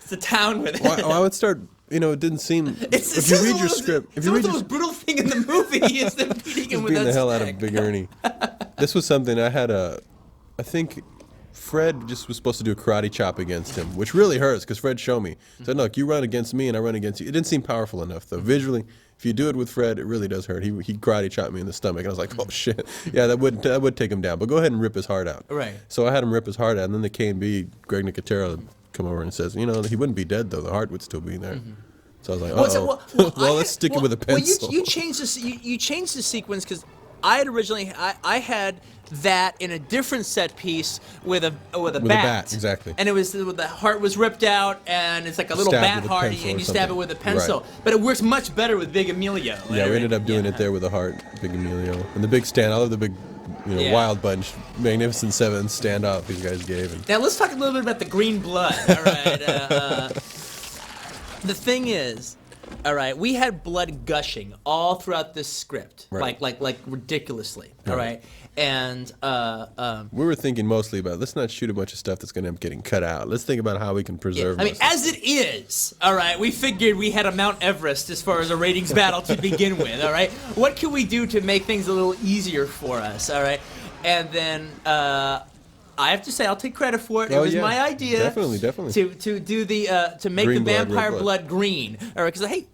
to town with it. Well, I would start... it didn't seem... If you read your script... It's the most brutal thing in the movie is them beating him with that beating the hell stick. out of Big Ernie. This was something I had I think Fred just was supposed to do a karate chop against him, which really hurts because Fred showed me. He said, look, you run against me and I run against you. It didn't seem powerful enough, though. Visually, if you do it with Fred, it really does hurt. He karate chopped me in the stomach, and I was like, oh, shit. Yeah, that would take him down. But go ahead and rip his heart out. Right. So I had him rip his heart out, and then the K&B, Greg Nicotero, come over and says, he wouldn't be dead, though. The heart would still be there. So I was like, well, let's stick it with a pencil. Well, you changed the sequence because I had originally I had that in a different set piece with a bat. Exactly. And it was the heart was ripped out, and it's like a little Stabbed bat with a heart, pencil and or you stab it something. with a pencil. Right. But it works much better with Big Emilio. Yeah, we ended up doing it there with the heart, Big Emilio, and the big stand. I love the big, Wild Bunch, Magnificent Seven standoff these guys gave. And Now let's talk a little bit about the green blood. All right. The thing is, all right, we had blood gushing all throughout this script, Right. like ridiculously. All right, and we were thinking mostly about let's not shoot a bunch of stuff that's going to end up getting cut out. Let's think about how we can preserve. I mean, most of as it is, all right, we figured we had a Mount Everest as far as a ratings battle to begin with, all right? What can we do to make things a little easier for us, all right? And then I have to say, I'll take credit for it. It was my idea. Definitely. To do the to make Green the blood, vampire red blood green, all right? Because hey,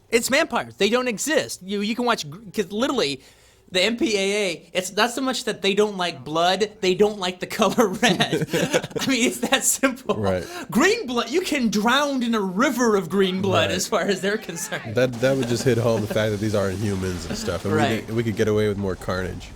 it's vampires. They don't exist. You can watch because literally. The MPAA, it's not so much that they don't like blood, they don't like the color red. I mean, it's that simple. Right. Green blood, you can drown in a river of green blood Right. as far as they're concerned. That would just hit home the fact that these aren't humans and stuff. And Right. we could get away with more carnage.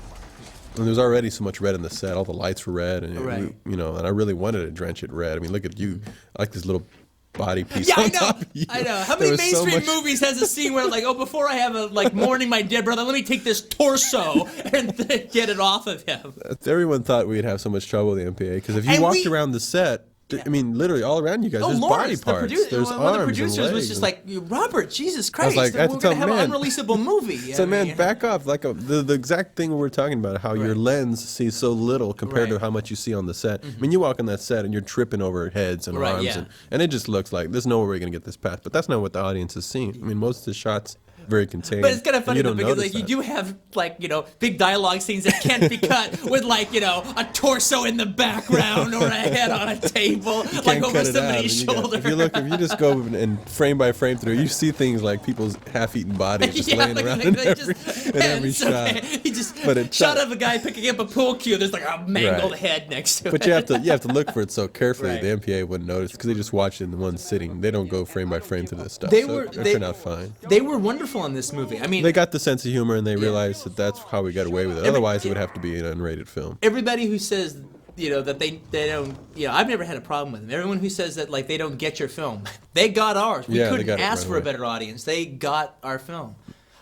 And there's already so much red in the set. All the lights were red, and Right. and I really wanted to drench it red. I mean, look at you, I like this little body piece. Yeah, on I top know. of you. I know. How There many was so mainstream much- movies has a scene where like, oh, before I have a mourning my dead brother, let me take this torso and get it off of him. Everyone thought we'd have so much trouble with the MPA because if you And walked we- around the set, I mean, literally all around you guys, there's body Lawrence, the parts, producer, there's one arms of the producers and legs. was just like, Robert, Jesus Christ, like, I had we're to tell gonna have him, an man. unreleasable movie. So I man, mean, back off. Like the exact thing we're talking about, how your Right. lens sees so little compared to Right. how much you see on the set. I mean, you walk on that set and you're tripping over heads and Right, arms, yeah. and it just looks like there's no way we're gonna get this past. But that's not what the audience is seeing. I mean, most of the shots very contained. But it's kind of and funny you though, don't because notice like you that. do have like big dialogue scenes that can't be cut with like a torso in the background or a head on a table like Can't over cut it out, somebody's and you got- shoulder. if you just go and frame by frame through, you see things like people's half-eaten bodies just laying around in every shot. He just But it shot shot- of a guy picking up a pool cue. There's like a mangled Right. head next to But it. you have to look for it so carefully. Right. The MPA wouldn't notice because they just watch it in one sitting. They don't go frame by frame through this stuff. They so were- it they- turned out fine. They were wonderful in this movie. I mean, They got the sense of humor and they realized that that's how we got away with it. Otherwise, it would have to be an unrated film. everybody who says that they don't I've never had a problem with them. Everyone who says that like they don't get your film, they got ours. We Yeah, they couldn't got it ask right for a away. better audience. They got our film.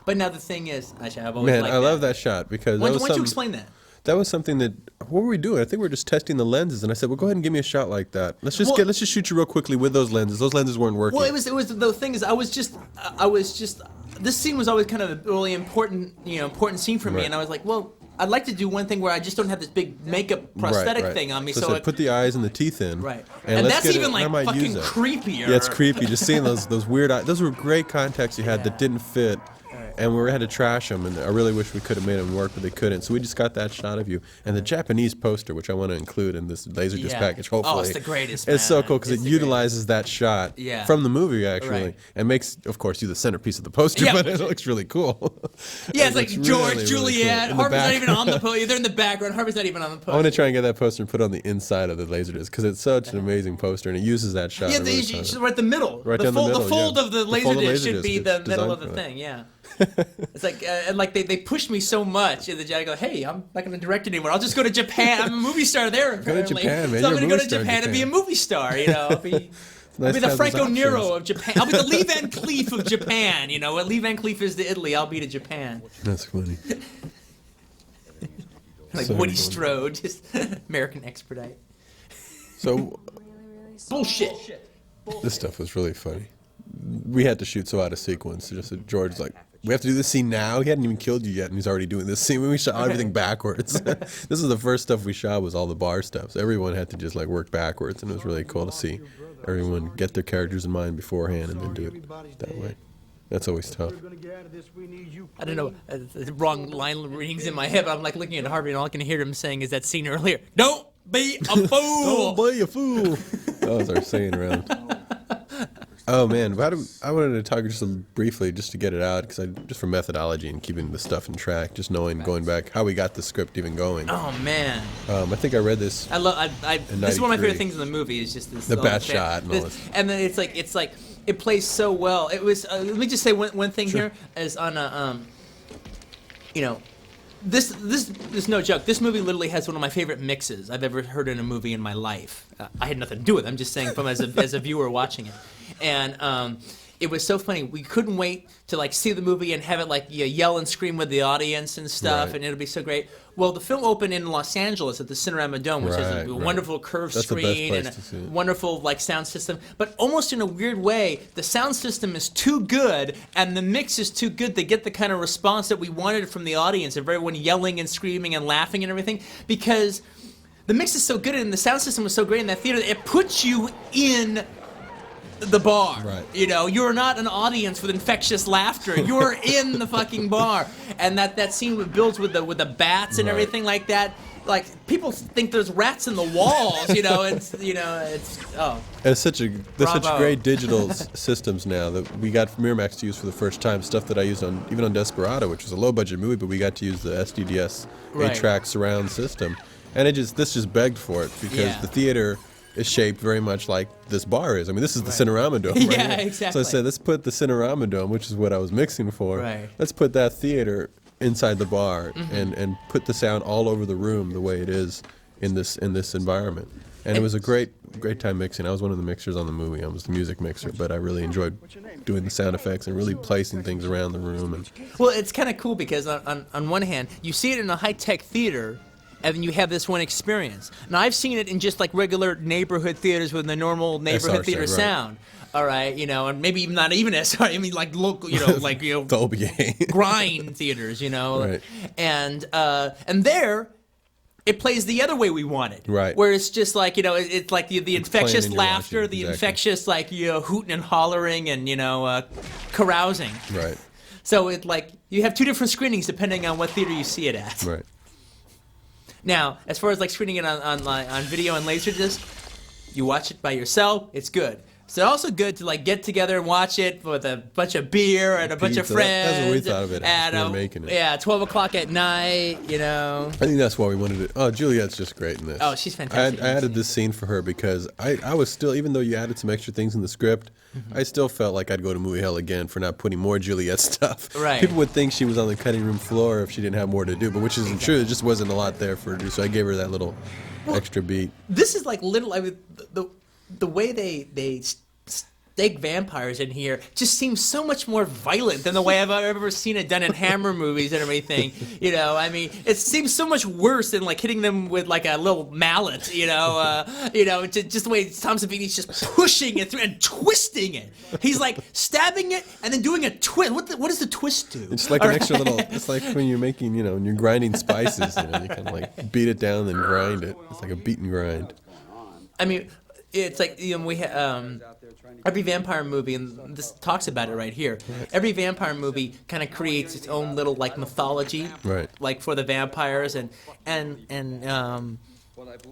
But now the thing is, actually, I've always Man, liked I love that shot because Why that was don't you something- explain that? That was something that what were we doing? I think we were just testing the lenses, and I said, "Well, go ahead and give me a shot like that. Let's just shoot you real quickly with those lenses. Those lenses weren't working." Well, it was the thing is I was just this scene was always kind of a really important scene for me, Right. and I was like, well, I'd like to do one thing where I just don't have this big makeup prosthetic right. thing on me, So, so I said, put the eyes and the teeth in. right, And, and let's that's get even it, I like might fucking use that. creepier. Yeah, it's creepy. Just seeing those weird eyes. Those were great contacts you had that didn't fit. And we had to trash them, and I really wish we could have made them work, but they couldn't. So we just got that shot of you. And the Japanese poster, which I want to include in this Laserdisc Yeah. package, Oh, hopefully. it's the greatest, It's so man. cool because It's it the utilizes that shot Yeah. from the movie, actually, Right. and makes, of course, you the centerpiece of the poster, Yeah. but it looks really cool. Yeah, it's like looks George, really, really Juliet, cool. In the Harvey's not even on the background. poster. They're in the background. Harvey's not even on the poster. I want to try and get that poster and put it on the inside of the Laserdisc because it's such an amazing poster, and it uses that shot. Yeah, to really you shine should it. right the middle. Right the down the fold, middle, the fold yeah. of the The fold of Laserdisc should Laserdisc, be it's the middle designed of the for that. thing. Yeah. It's like and like they pushed me so much, and I go, hey, I'm not going to direct anymore. I'll just go to Japan. I'm a movie star there. Apparently. Japan, man. So I'm You're a going to go movie to star in Japan and be a Japan. movie star. I'll be. Nice I'll be to the have Franco those Nero options. of Japan. I'll be the Lee Van Cleef of Japan. What Lee Van Cleef is to Italy, I'll be to Japan. That's funny. Like So Woody cool. Strode, just American expedite. So Bullshit. this stuff was really funny. We had to shoot so out of sequence. Just that George's like, we have to do this scene now. He hadn't even killed you yet, and he's already doing this scene. We shot everything backwards. This is the first stuff we shot was all the bar stuff. So everyone had to just like work backwards, and it was really cool to see everyone get their characters in mind beforehand and then do it that way. That's always tough. I don't know, the wrong line readings in my head, but I'm like looking at Harvey, and all I can hear him saying is that scene earlier. Don't be a fool. Don't be a fool. That was our saying around. Oh man, I wanted to talk just briefly, just to get it out, because just for methodology and keeping the stuff in track, just knowing going back how we got the script even going. Oh man, I think I read this. I love. This is one of my 93. favorite things in the movie. Is just this The all bat fan- shot and all this. And then it's like it plays so well. It was. Let me just say one thing here is on a This no joke. This movie literally has one of my favorite mixes I've ever heard in a movie in my life. I had nothing to do with it. I'm just saying from as a viewer watching it. And it was so funny. We couldn't wait to like see the movie and have it like yell and scream with the audience and stuff, Right. and it'll be so great. Well, the film opened in Los Angeles at the Cinerama Dome, which has a wonderful curved That's the best screen place and to see a it. wonderful like sound system. But almost in a weird way, the sound system is too good and the mix is too good to get the kind of response that we wanted from the audience of everyone yelling and screaming and laughing and everything, because the mix is so good and the sound system was so great in that theater that it puts you in the bar. Right. You know, you're not an audience with infectious laughter. You're in the fucking bar. And that scene builds with the bats and Right. everything like that. Like people think there's rats in the walls. It's There's such Bravo. great digital systems now that we got Miramax to use for the first time. Stuff that I used even on Desperado, which was a low budget movie, but we got to use the SDDS Right. 8-track surround system, and this just begged for it because Yeah. the theater is shaped very much like this bar is. I mean, this is the Cinerama Dome. Right Yeah, here. exactly. So I said, let's put the Cinerama Dome, which is what I was mixing for. Right. Let's put that theater inside the bar and put the sound all over the room the way it is in this environment. And it was a great time mixing. I was one of the mixers on the movie. I was the music mixer, but I really enjoyed doing the sound effects and really placing things around the room. And Well, it's kind of cool because on one hand, you see it in a high-tech theater, and then you have this one experience. Now, I've seen it in just like regular neighborhood theaters with the normal neighborhood SR theater sound, right. sound. All right, and maybe even not even SR. I mean, like local, Dolby A. grind theaters, Right. and there. It plays the other way we want it. Right. Where it's just like, it's like the infectious and you're laughter, watching, the exactly. infectious, like, hooting and hollering and, carousing. Right. So it like you have two different screenings depending on what theater you see it at. Right. Now, as far as like screening it on video and laserdisc, you watch it by yourself. It's good. It's also good to like get together and watch it with a bunch of beer and a bunch of Pizza. friends. That's what we thought of it as. We were making it. Yeah, 12 o'clock at night. I think that's why we wanted it. Oh, Juliet's just great in this. Oh, she's fantastic. I added this scene for her because I was still, even though you added some extra things in the script, I still felt like I'd go to movie hell again for not putting more Juliet stuff. Right. People would think she was on the cutting room floor if she didn't have more to do, but which isn't true. There just wasn't a lot there for her to do, so I gave her that little extra beat. This is like little. I mean, the way they stake vampires in here just seems so much more violent than the way I've ever seen it done in Hammer movies and everything. I mean, it seems so much worse than like hitting them with like a little mallet. Just the way Tom Savini's just pushing it through and twisting it. He's like stabbing it and then doing a twist. What does the twist do? It's like an extra little, it's like when you're making, when you're grinding spices, you kind of like beat it down and grind it. It's like a beat and grind. I mean, it's like we have every vampire movie, and this talks about it right here. Every vampire movie kind of creates its own little like mythology, Right. like for the vampires, and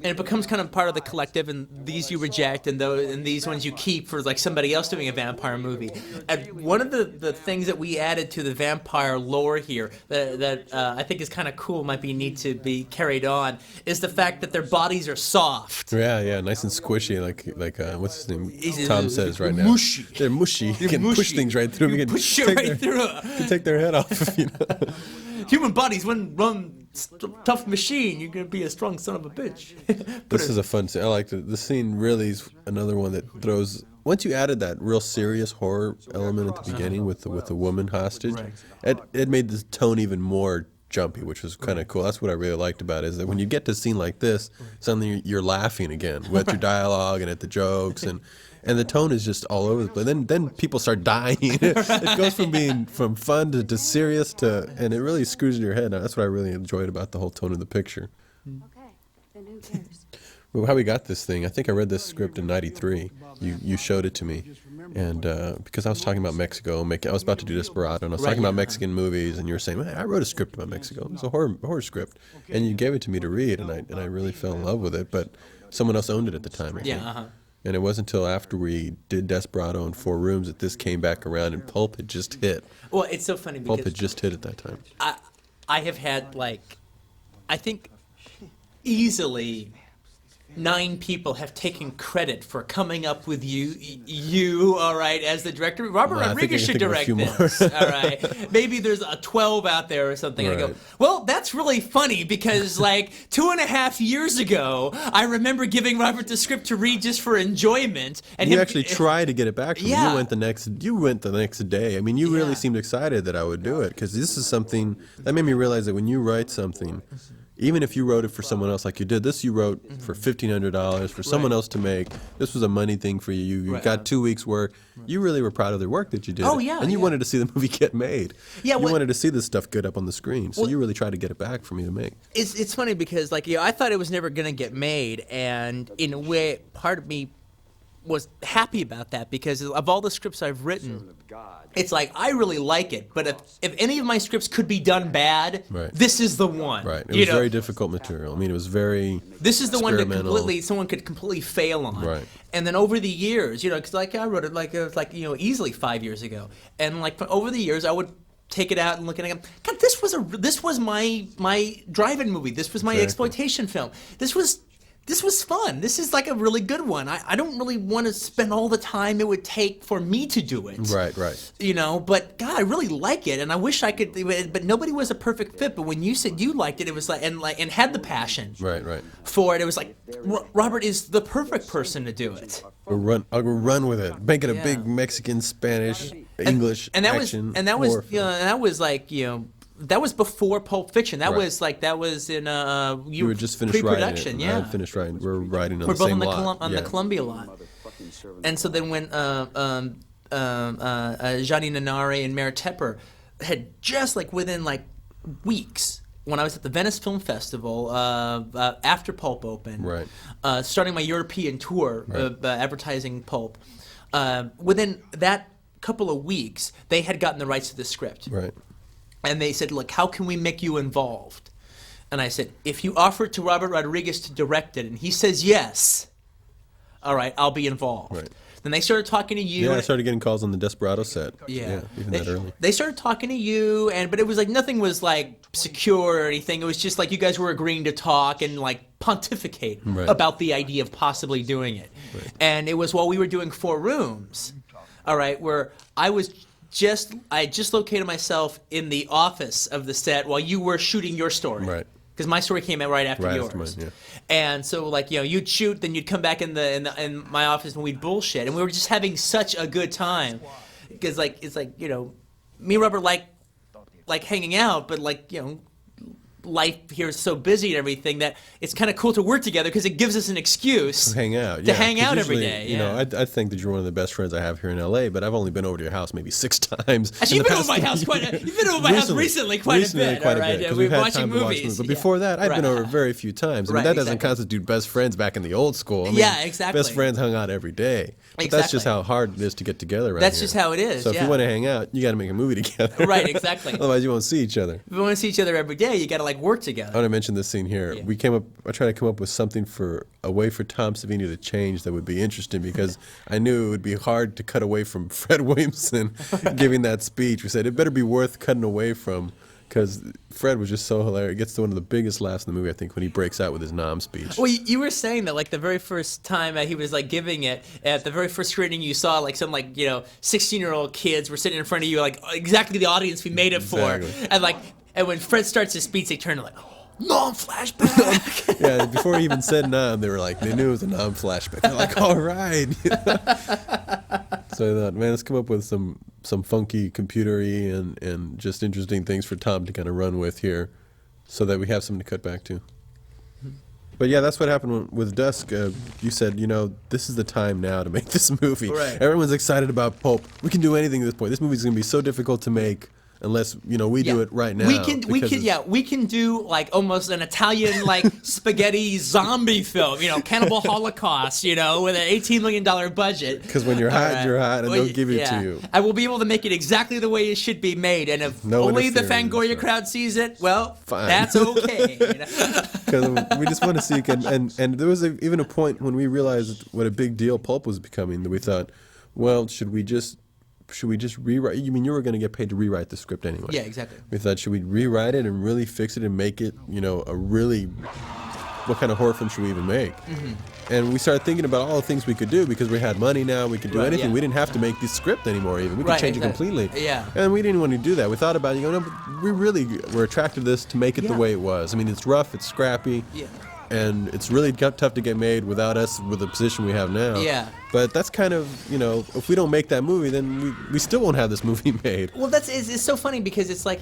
it becomes kind of part of the collective. And these you reject, and these ones you keep for like somebody else doing a vampire movie. And one of the things that we added to the vampire lore here that I think is kind of cool, might be neat to be carried on, is the fact that their bodies are soft. Yeah, nice and squishy, like what's his name? He's Tom says right now. mushy. They're mushy. You can push mushy. things right through them. You can Push it take right through. You can take their head off. Human bodies wouldn't run tough machine. You're gonna be a strong son of a bitch. This is a fun scene. I like the scene. Really is another one that throws. Once you added that real serious horror element at the beginning with the woman hostage, it made the tone even more jumpy, which was kind of cool. That's what I really liked about it, is that when you get to a scene like this, suddenly you're laughing again at your dialogue and at the jokes, and the tone is just all over the place. Then people start dying. It goes from being fun to serious and it really screws in your head. Now, that's what I really enjoyed about the whole tone of the picture. Okay, then who cares? Well, how we got this thing, I think I read this script in '93. You showed it to me, and because I was talking about Mexico, I was about to do Desperado, and I was talking about Mexican movies, and you were saying, "Man, I wrote a script about Mexico. It was a horror script," and you gave it to me to read, and I really fell in love with it. But someone else owned it at the time, I think. Yeah. And it wasn't until after we did Desperado in 4 rooms that this came back around, and Pulp had just hit. Well, it's so funny Pulp because had just hit at that time. I have had I think easily 9 people have taken credit for coming up with you, all right, as the director. Robert Rodriguez should direct this, all right. Maybe there's a 12 out there or something. Right. And I go, well, that's really funny because like 2.5 years ago, I remember giving Robert the script to read just for enjoyment. And you him, actually tried to get it back from me. Yeah. You went the next day. I mean, you really seemed excited that I would do it because this is something that made me realize that when you write something, even if you wrote it for someone else like you did, this you wrote for $1,500 for someone else to make. This was a money thing for you. You got 2 weeks' work. You really were proud of the work that you did. Oh, yeah. And you wanted to see the movie get made. Yeah, you wanted to see this stuff good up on the screen. So you really tried to get it back for me to make. It's funny because like I thought it was never going to get made, and in a way, part of me was happy about that because of all the scripts I've written, it's like I really like it. But if any of my scripts could be done bad, this is the one. Right. It was very difficult material. I mean, it was very. This is the one that someone could completely fail on. Right. And then over the years, because like I wrote it easily 5 years ago, and like over the years I would take it out and look at it. God, this was my drive-in movie. This was my exploitation film. This was fun. This is like a really good one. I don't really want to spend all the time it would take for me to do it. Right. But God, I really like it, and I wish I could. But nobody was a perfect fit. But when you said you liked it, it was like and had the passion. Right. For it, it was like Robert is the perfect person to do it. I'll run with it. Make it a big Mexican, Spanish, English action. That was before Pulp Fiction. That was in you were just finished pre-production. writing it. I had finished writing. We're writing on We're the both same on lot. on the Columbia lot. And so then when Gianni Nannari and Mayor Tepper had just within weeks, when I was at the Venice Film Festival after Pulp opened, starting my European tour advertising Pulp, within that couple of weeks they had gotten the rights to the script. Right. And they said, look, how can we make you involved? And I said, if you offer it to Robert Rodriguez to direct it, and he says yes, all right, I'll be involved. Right. Then they started talking to you. Yeah, I started getting calls on the Desperado set. Yeah. Even that early. They started talking to you, but it was nothing was secure or anything. It was just you guys were agreeing to talk and pontificate about the idea of possibly doing it. Right. And it was while we were doing 4 Rooms, all right, where I just located myself in the office of the set while you were shooting your story. Right. Because my story came out right after yours. After mine, yeah. And so you'd shoot, then you'd come back in my office and we'd bullshit, and we were just having such a good time. Because me and Robert like hanging out, but life here is so busy and everything that it's kind of cool to work together because it gives us an excuse to hang out. To hang out every day. I think that you're one of the best friends I have here in LA, but I've only been over to your house maybe 6 times. Actually, you've been over my house recently quite a bit. Quite all right? a bit. We were had watching time movies. To watch but before that, I've been over very few times. I mean, that doesn't constitute best friends back in the old school. I mean, exactly. Best friends hung out every day. But that's just how hard it is to get together around That's here. just how it is. So if you want to hang out, you got to make a movie together. Right, exactly. Otherwise, you won't see each other. If we want to see each other every day, you got to work together. I want to mention this scene here. Yeah. I tried to come up with something a way for Tom Savini to change that would be interesting because I knew it would be hard to cut away from Fred Williamson giving that speech. We said it better be worth cutting away from because Fred was just so hilarious. It gets to one of the biggest laughs in the movie, I think, when he breaks out with his Nom speech. Well, you were saying that the very first time he was giving it, at the very first screening you saw some 16-year-old kids were sitting in front of you exactly the audience we made it for. And when Fred starts his speech, they turn Nom flashback. Yeah, before he even said Nom, they knew it was a Nom flashback. They're all right. So I thought, man, let's come up with some funky computery and just interesting things for Tom to kind of run with here so that we have something to cut back to. But yeah, that's what happened with Dusk. You said, this is the time now to make this movie. Right. Everyone's excited about Pulp. We can do anything at this point. This movie's going to be so difficult to make unless we do it right now. We can do almost an Italian spaghetti zombie film, Cannibal Holocaust, with an $18 million budget. Because when you're hot, you're hot, and they'll give it to you. I will be able to make it exactly the way it should be made, and if only the Fangoria crowd sees it, well, fine. That's okay. Because we just want to see it, and there was even a point when we realized what a big deal Pulp was becoming that we thought, well, should we just rewrite? You mean you were going to get paid to rewrite the script anyway? Yeah, exactly. We thought, should we rewrite it and really fix it and make it, a really what kind of horror film should we even make? And we started thinking about all the things we could do because we had money now. We could do anything. yeah. We didn't have to make the script anymore. Even we could change it completely. Yeah. And we didn't want to do that. We thought about it. No, but we really were attracted to this to make it the way it was. I mean, it's rough. It's scrappy. Yeah. And it's really tough to get made without us with the position we have now. Yeah. But that's kind of, if we don't make that movie, then we still won't have this movie made. Well, it's so funny because it's like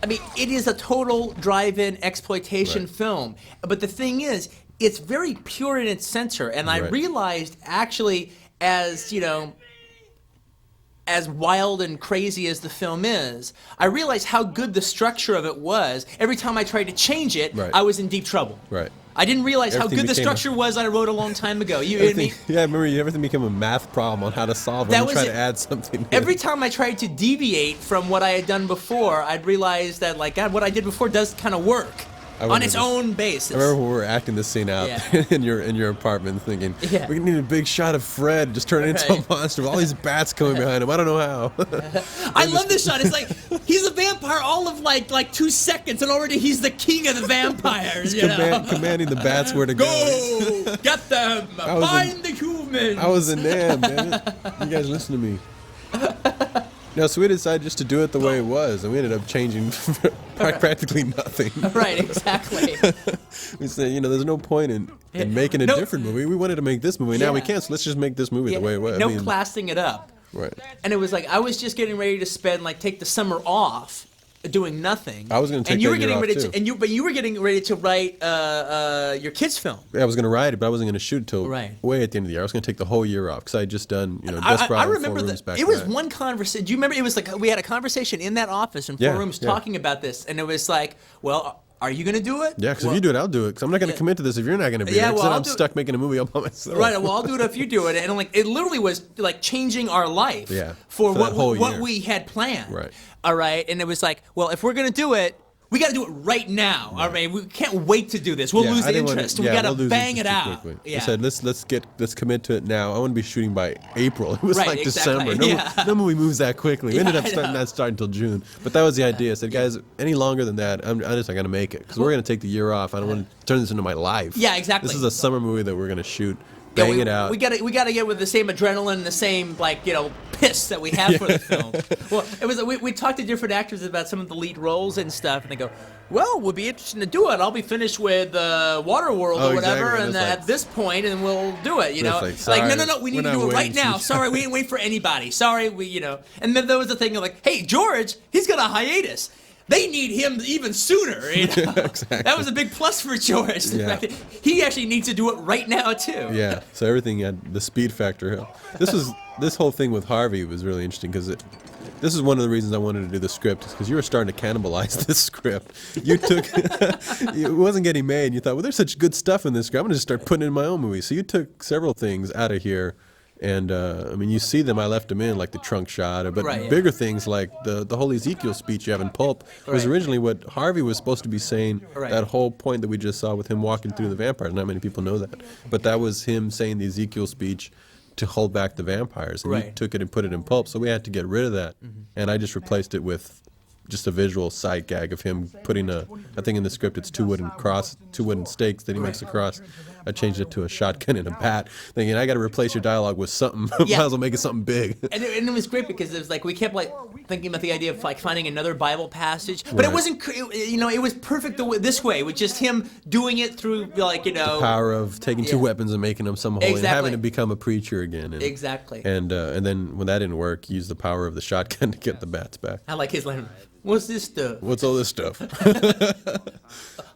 I mean, it is a total drive-in exploitation film. But the thing is, it's very pure in its center. And I realized, actually, as wild and crazy as the film is, I realized how good the structure of it was. Every time I tried to change it, I was in deep trouble. Right. I didn't realize Everything how good the structure was I wrote a long time ago. You know what I mean? Yeah, I remember everything became a math problem on how to solve it. That and was try it. to add something. Every time I tried to deviate from what I had done before, I'd realize that, like, God, what I did before does kind of work on its own basis. I remember when we were acting this scene out in your apartment, thinking we need a big shot of Fred just turning into a monster with all these bats coming behind him. I don't know how. I love this shot. It's like he's a vampire all of like 2 seconds, and already he's the king of the vampires. Commanding the bats where to go. Go, get them, find the humans. I was in there, man. You guys listen to me. No, so we decided just to do it the way it was, and we ended up changing practically nothing. Right, exactly. We said, there's no point in making a different movie. We wanted to make this movie. Now we can't, so let's just make this movie the way it was. No classing it up. Right. And it was like, I was just getting ready to take the summer off doing nothing. I was going to take that year off, too. But you were getting ready to write your kids' film. Yeah, I was going to write it, but I wasn't going to shoot until way at the end of the year. I was going to take the whole year off because I had just done, Desperado. I remember that. It was one conversation. Do you remember? It was like we had a conversation in that office in 4 rooms talking about this, and it was like, well, are you going to do it? Yeah, because if you do it, I'll do it. Because I'm not going to commit to this if you're not going to be there. Then I'm stuck making a movie all by myself. Right. Well, I'll do it if you do it. And like, it literally was like changing our life for what we had planned. Right. All right. And it was like, well, if we're going to do it, we got to do it right now. Right. I mean, we can't wait to do this. We'll lose the interest. We got to bang it out. I said, let's commit to it now. I want to be shooting by April. It was like December. No movie moves that quickly. We ended up not starting until June. But that was the idea. I said, guys, any longer than that, I'm just not going to make it because we're going to take the year off. I don't want to turn this into my life. Yeah, exactly. This is a summer movie that we're going to shoot. Bang it out. We got to get with the same adrenaline, the same piss that we have for the film. Well, it was we talked to different actors about some of the lead roles and stuff, and they go, "Well, we'll be interesting to do it. I'll be finished with Waterworld or whatever, and at this point, and we'll do it." No, we need to do it right now. Sorry, we didn't wait for anybody. Sorry, And then there was the thing of like, "Hey, George, he's got a hiatus." They need him even sooner. Exactly. That was a big plus for George. The fact that he actually needs to do it right now too. Yeah. So everything had the speed factor. This whole thing with Harvey was really interesting because this is one of the reasons I wanted to do the script because you were starting to cannibalize this script. You took it wasn't getting made. And you thought, well, there's such good stuff in this script. I'm gonna just start putting it in my own movie. So you took several things out of here. And, I mean, you see them, I left them in, like the trunk shot, but bigger things like the whole Ezekiel speech you have in Pulp was originally what Harvey was supposed to be saying, that whole point that we just saw with him walking through the vampires. Not many people know that. But that was him saying the Ezekiel speech to hold back the vampires. And you took it and put it in Pulp, so we had to get rid of that. And I just replaced it with just a visual sight gag of him putting I think in the script it's two wooden stakes that he makes across. I changed it to a shotgun and a bat, thinking I got to replace your dialogue with something. Might as well make it something big. And it was great because it was like we kept thinking about the idea of finding another Bible passage, but it wasn't. It was perfect this way with just him doing it through the power of taking two weapons and making them some holy and having to become a preacher again. And, exactly. And then when that didn't work, he used the power of the shotgun to get the bats back. I like his line. What's this stuff? What's all this stuff?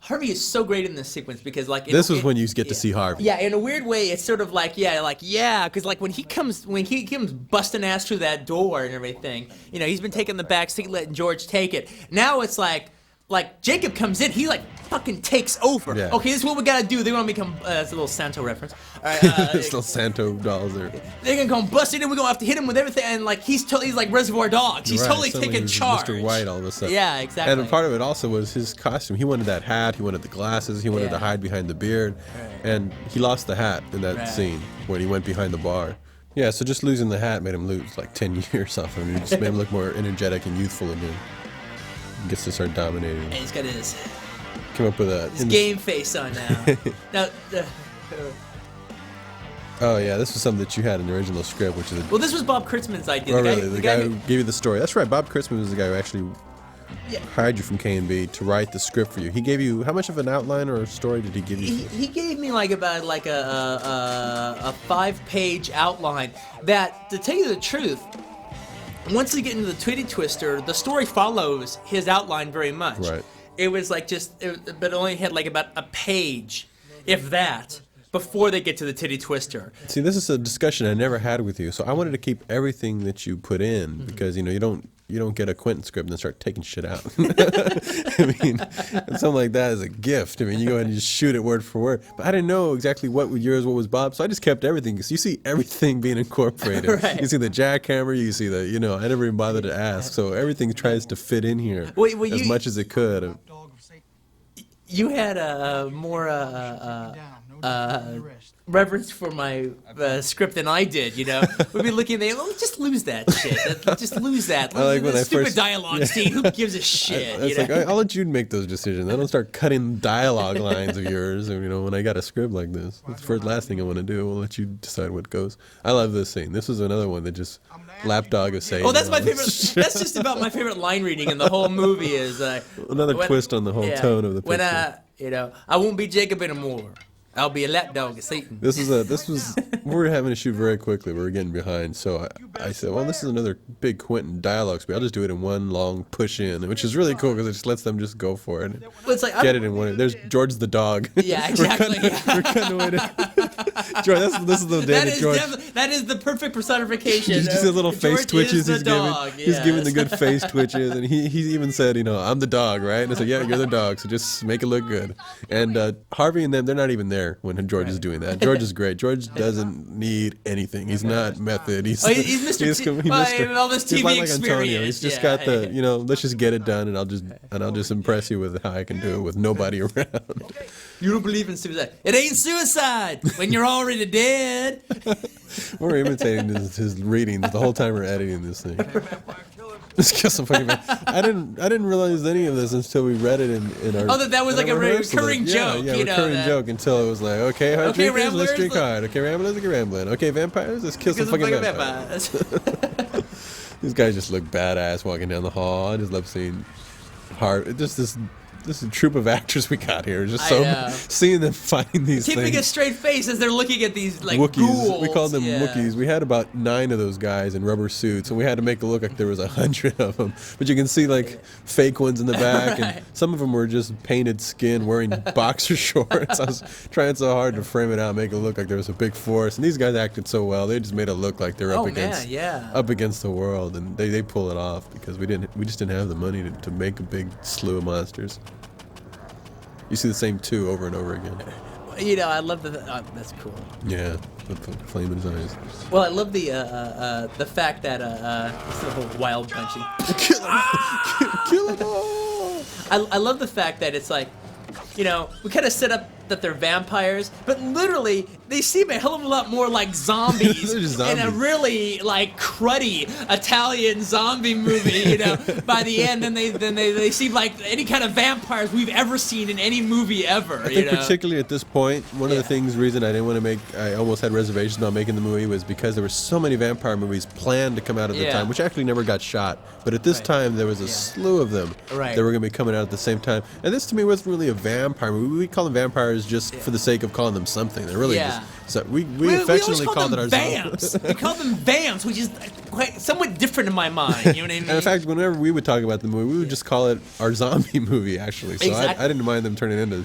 Harvey is so great in this sequence because this was when you get to see Harvey. Yeah, in a weird way, it's sort of because when he comes busting ass through that door and everything, he's been taking the back seat, letting George take it. Now it's like Jacob comes in, he fucking takes over. Yeah. Okay, this is what we gotta do. They're gonna become. It's a little Santo reference. All right, little Santo dolls there. They're gonna come busting in. We're gonna have to hit him with everything, and he's like Reservoir Dogs. He's totally taking charge. Mr. White all of a sudden. Yeah, exactly. And part of it also was his costume. He wanted that hat. He wanted the glasses. He wanted to hide behind the beard, and he lost the hat in that scene when he went behind the bar. Yeah, so just losing the hat made him lose 10 years off of him. It just made him look more energetic and youthful again. He gets to start dominating. And he's got his came up with that. His game face on now. Now, Oh yeah, this was something that you had in the original script, which is. well, this was Bob Kurtzman's idea. Oh really? The guy who gave you the story. That's right. Bob Kurtzman was the guy who actually hired you from K&B to write the script for you. He gave you how much of an outline or a story did he give you? He gave me like about like a 5-page outline. That, to tell you the truth, once you get into the Titty Twister, the story follows his outline very much. Right. It was like but it only had like about a page, if that, before they get to the Titty Twister. See, this is a discussion I never had with you, so I wanted to keep everything that you put in because you don't get a Quentin script and then start taking shit out. I mean, something like that is a gift. I mean, you go ahead and just shoot it word for word. But I didn't know exactly what was yours, what was Bob's, so I just kept everything. Because you see everything being incorporated. Right. You see the jackhammer, you see the, I never even bothered to ask. So everything tries to fit in here as much as it could. You had more reverence for my script than I did, We'd be looking at just lose that shit. Just lose that. I like when the I stupid first- dialogue scene. Who gives a shit? It's like, I'll let you make those decisions. I don't start cutting dialogue lines of yours. When I got a script like this, it's the last thing I want to do. I'll let you decide what goes. I love this scene. This was another one that just lapdog of Satan. Oh, that's my favorite. That's just about my favorite line reading in the whole movie. Is another twist on the whole tone of the picture. When I won't be Jacob anymore. I'll be a lapdog of Satan. This was we were having to shoot very quickly. We were getting behind, so I said, well, this is another big Quentin dialogue speech. I'll just do it in one long push in, which is really cool because it just lets them just go for it. Well, it's like, get it in one. There's George the dog. Yeah, exactly. we're cutting away to George. This is the day that George. That is the perfect personification. Just the little face George twitches is he's the giving. dog, He's giving the yes. good face twitches, and he even said, I'm the dog, right? And I said, yeah, you're the dog, so just make it look good. And Harvey and them, they're not even there when George is doing that. George is great. George doesn't need anything. He's not method. He's Mr. He's Mr. All this He's TV like experience. Antonio. He's just got the, let's just get it done, and I'll just impress you with how I can do it with nobody around. You don't believe in suicide. It ain't suicide when you're already dead. We're imitating his readings the whole time we're editing this thing. Let's kill some fucking man. I didn't realize any of this until we read it in our. Oh, that was like a recurring joke. Yeah, recurring joke until it was like, okay, hard drinkers, let's ramblers, drink hard. Okay, ramblers, let's get rambling. Okay, vampires, let's kill some fucking vampires. These guys just look badass walking down the hall. I just love seeing this is a troop of actors we got here. Just seeing them fighting these Keeping things. a straight face as they're looking at these like Wookiees. ghouls. We called them Wookiees. We had about 9 of those guys in rubber suits, and we had to make it look like there was 100 of them. But you can see like fake ones in the back, Right. and some of them were just painted skin, wearing boxer shorts. I was trying so hard to frame it out, make it look like there was a big force. And these guys acted so well; they just made it look like they're up against the world, and they pull it off because we just didn't have the money to make a big slew of monsters. You see the same 2 over and over again. I love that's cool. Yeah, with the flame in his eyes. Well, I love the fact that it's the whole wild punching. Kill them all! I love the fact that it's like, we kind of set up that they're vampires, but literally they seem a hell of a lot more like zombies, They're just in a zombies. really like cruddy Italian zombie movie. By the end, then they seem like any kind of vampires we've ever seen in any movie ever. I think particularly at this point, one of the reason I didn't want to I almost had reservations about making the movie was because there were so many vampire movies planned to come out at the time, which actually never got shot. But at this time, there was a slew of them that were going to be coming out at the same time. And this to me wasn't really a vampire movie. We call them vampires just for the sake of calling them something. They're really just. So we affectionately called it our vamps. We called them vamps, which is quite, somewhat differerent in my mind. You know what I mean? And in fact, whenever we would talk about the movie, we would just call it our zombie movie, actually. So I didn't mind them turning into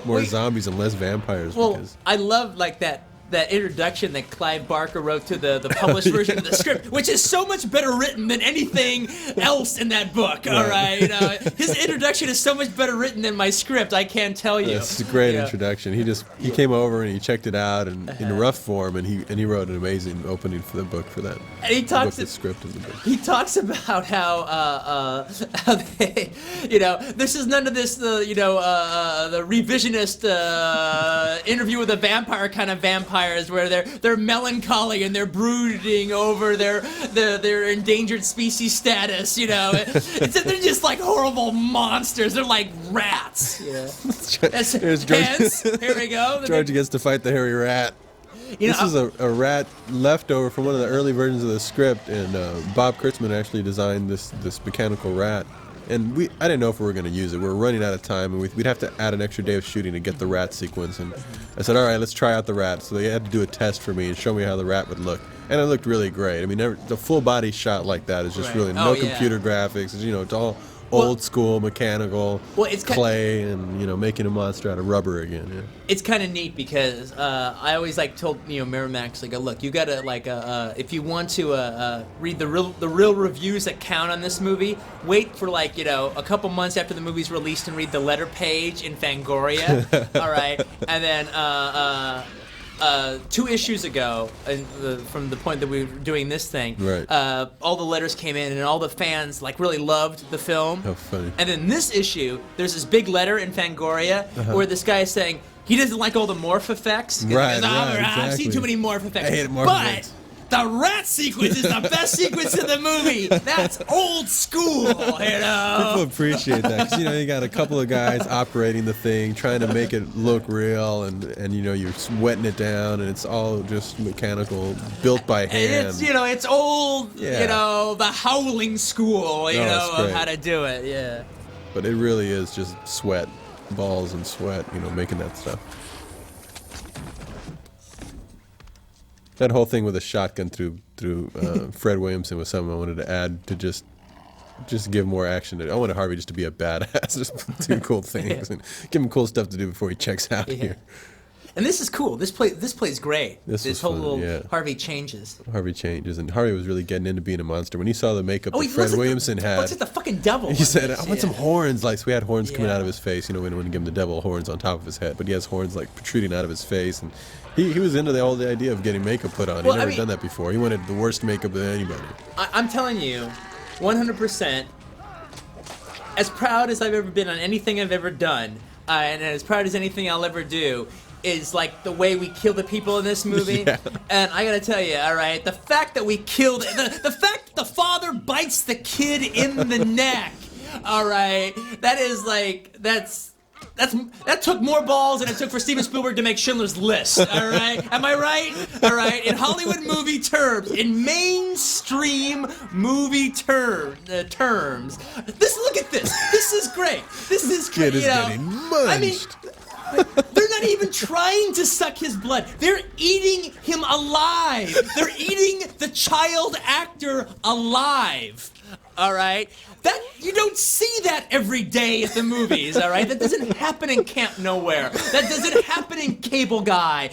more zombies and less vampires. Well, because I love like that introduction that Clive Barker wrote to the published version of the script, which is so much better written than anything else in that book. All right, his introduction is so much better written than my script. I can't tell you. It's a great introduction. He came over and he checked it out and in rough form, and he wrote an amazing opening for the book for that. And he talks the script of the book. He talks about how they, this is none of this the revisionist interview with a vampire kind of vampire vampires where they're melancholy and they're brooding over their endangered species status, you know. They're just like horrible monsters. They're like rats. Yeah. That's Here's George. hence, here we go. George gets to fight the hairy rat. You know, This is a rat leftover from one of the early versions of the script, and Bob Kurtzman actually designed this mechanical rat. And I didn't know if we were going to use it. We were running out of time, and we'd have to add an extra day of shooting to get the rat sequence. And I said, all right, let's try out the rat. So they had to do a test for me and show me how the rat would look. And it looked really great. I mean, the full body shot like that is just Right. really no computer graphics. You know, it's all old school mechanical clay and making a monster out of rubber again. Yeah. It's kind of neat because I always told Miramax look, you gotta if you want to read the real reviews that count on this movie, wait for a couple months after the movie's released and read the letter page in Fangoria. All right, and then 2 issues ago, from the point that we were doing this thing, right. All the letters came in and all the fans really loved the film. How funny. And then this issue, there's this big letter in Fangoria where this guy is saying he doesn't like all the morph effects. Right, I've seen too many morph effects. I hate morph but effects. the rat sequence is the best sequence in the movie. That's old school, People appreciate that because you got a couple of guys operating the thing, trying to make it look real, and you're wetting it down, and it's all just mechanical, built by hand. It's it's old, the Howling school, of how to do it. Yeah. But it really is just sweat, balls and sweat, making that stuff. That whole thing with a shotgun through Fred Williamson was something I wanted to add to just give more action to it. I wanted Harvey just to be a badass, just do cool things and give him cool stuff to do before he checks out here. And this is cool. This plays great. This whole fun, little Harvey changes. Harvey changes, and Harvey was really getting into being a monster. When he saw the makeup that he Fred looks Williamson had, looks like the fucking devil. He said, "I want some horns." So we had horns coming out of his face. We wouldn't give him the devil horns on top of his head, but he has horns protruding out of his face, and he was into the idea of getting makeup put on. He'd never done that before. He wanted the worst makeup than anybody. I'm telling you, 100%. As proud as I've ever been on anything I've ever done, and as proud as anything I'll ever do, is the way we kill the people in this movie. Yeah. And I gotta tell you, all right, the fact that we killed the fact the father bites the kid in the neck, all right, that took more balls than it took for Steven Spielberg to make Schindler's List, all right? Am I right? All right, in Hollywood movie terms, in mainstream movie terms, look at this. This is great. This is great. Kid is getting munched. I mean, they're not even trying to suck his blood. They're eating him alive. They're eating the child actor alive. All right? That you don't see that every day at the movies, all right? That doesn't happen in Camp Nowhere. That doesn't happen in Cable Guy.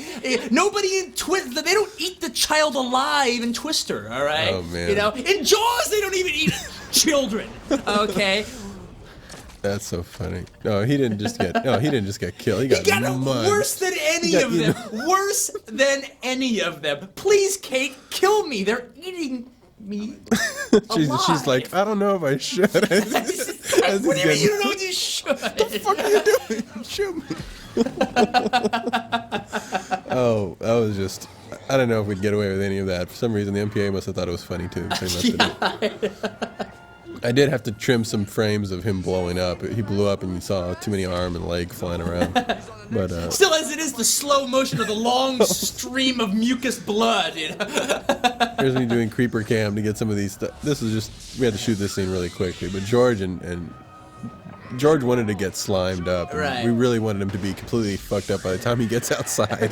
Nobody in Twister, they don't eat the child alive in Twister, all right? Oh, man. In Jaws, they don't even eat children, okay? That's so funny. No, he didn't just get killed. He got munched. Worse than any of them. Worse than any of them. Please, Kate, kill me. They're eating me alive. She's like, I don't know if I should. What do you mean you don't know if you should? What the fuck are you doing? Shoot me. Oh, that was just... I don't know if we'd get away with any of that. For some reason, the MPA must have thought it was funny, too. I did have to trim some frames of him blowing up. He blew up and you saw too many arm and leg flying around. But still, as it is, the slow motion of the long stream of mucus blood. Here's me doing creeper cam to get some of these stuff. This is just, we had to shoot this scene really quickly. But George and George wanted to get slimed up. Right. We really wanted him to be completely fucked up by the time he gets outside.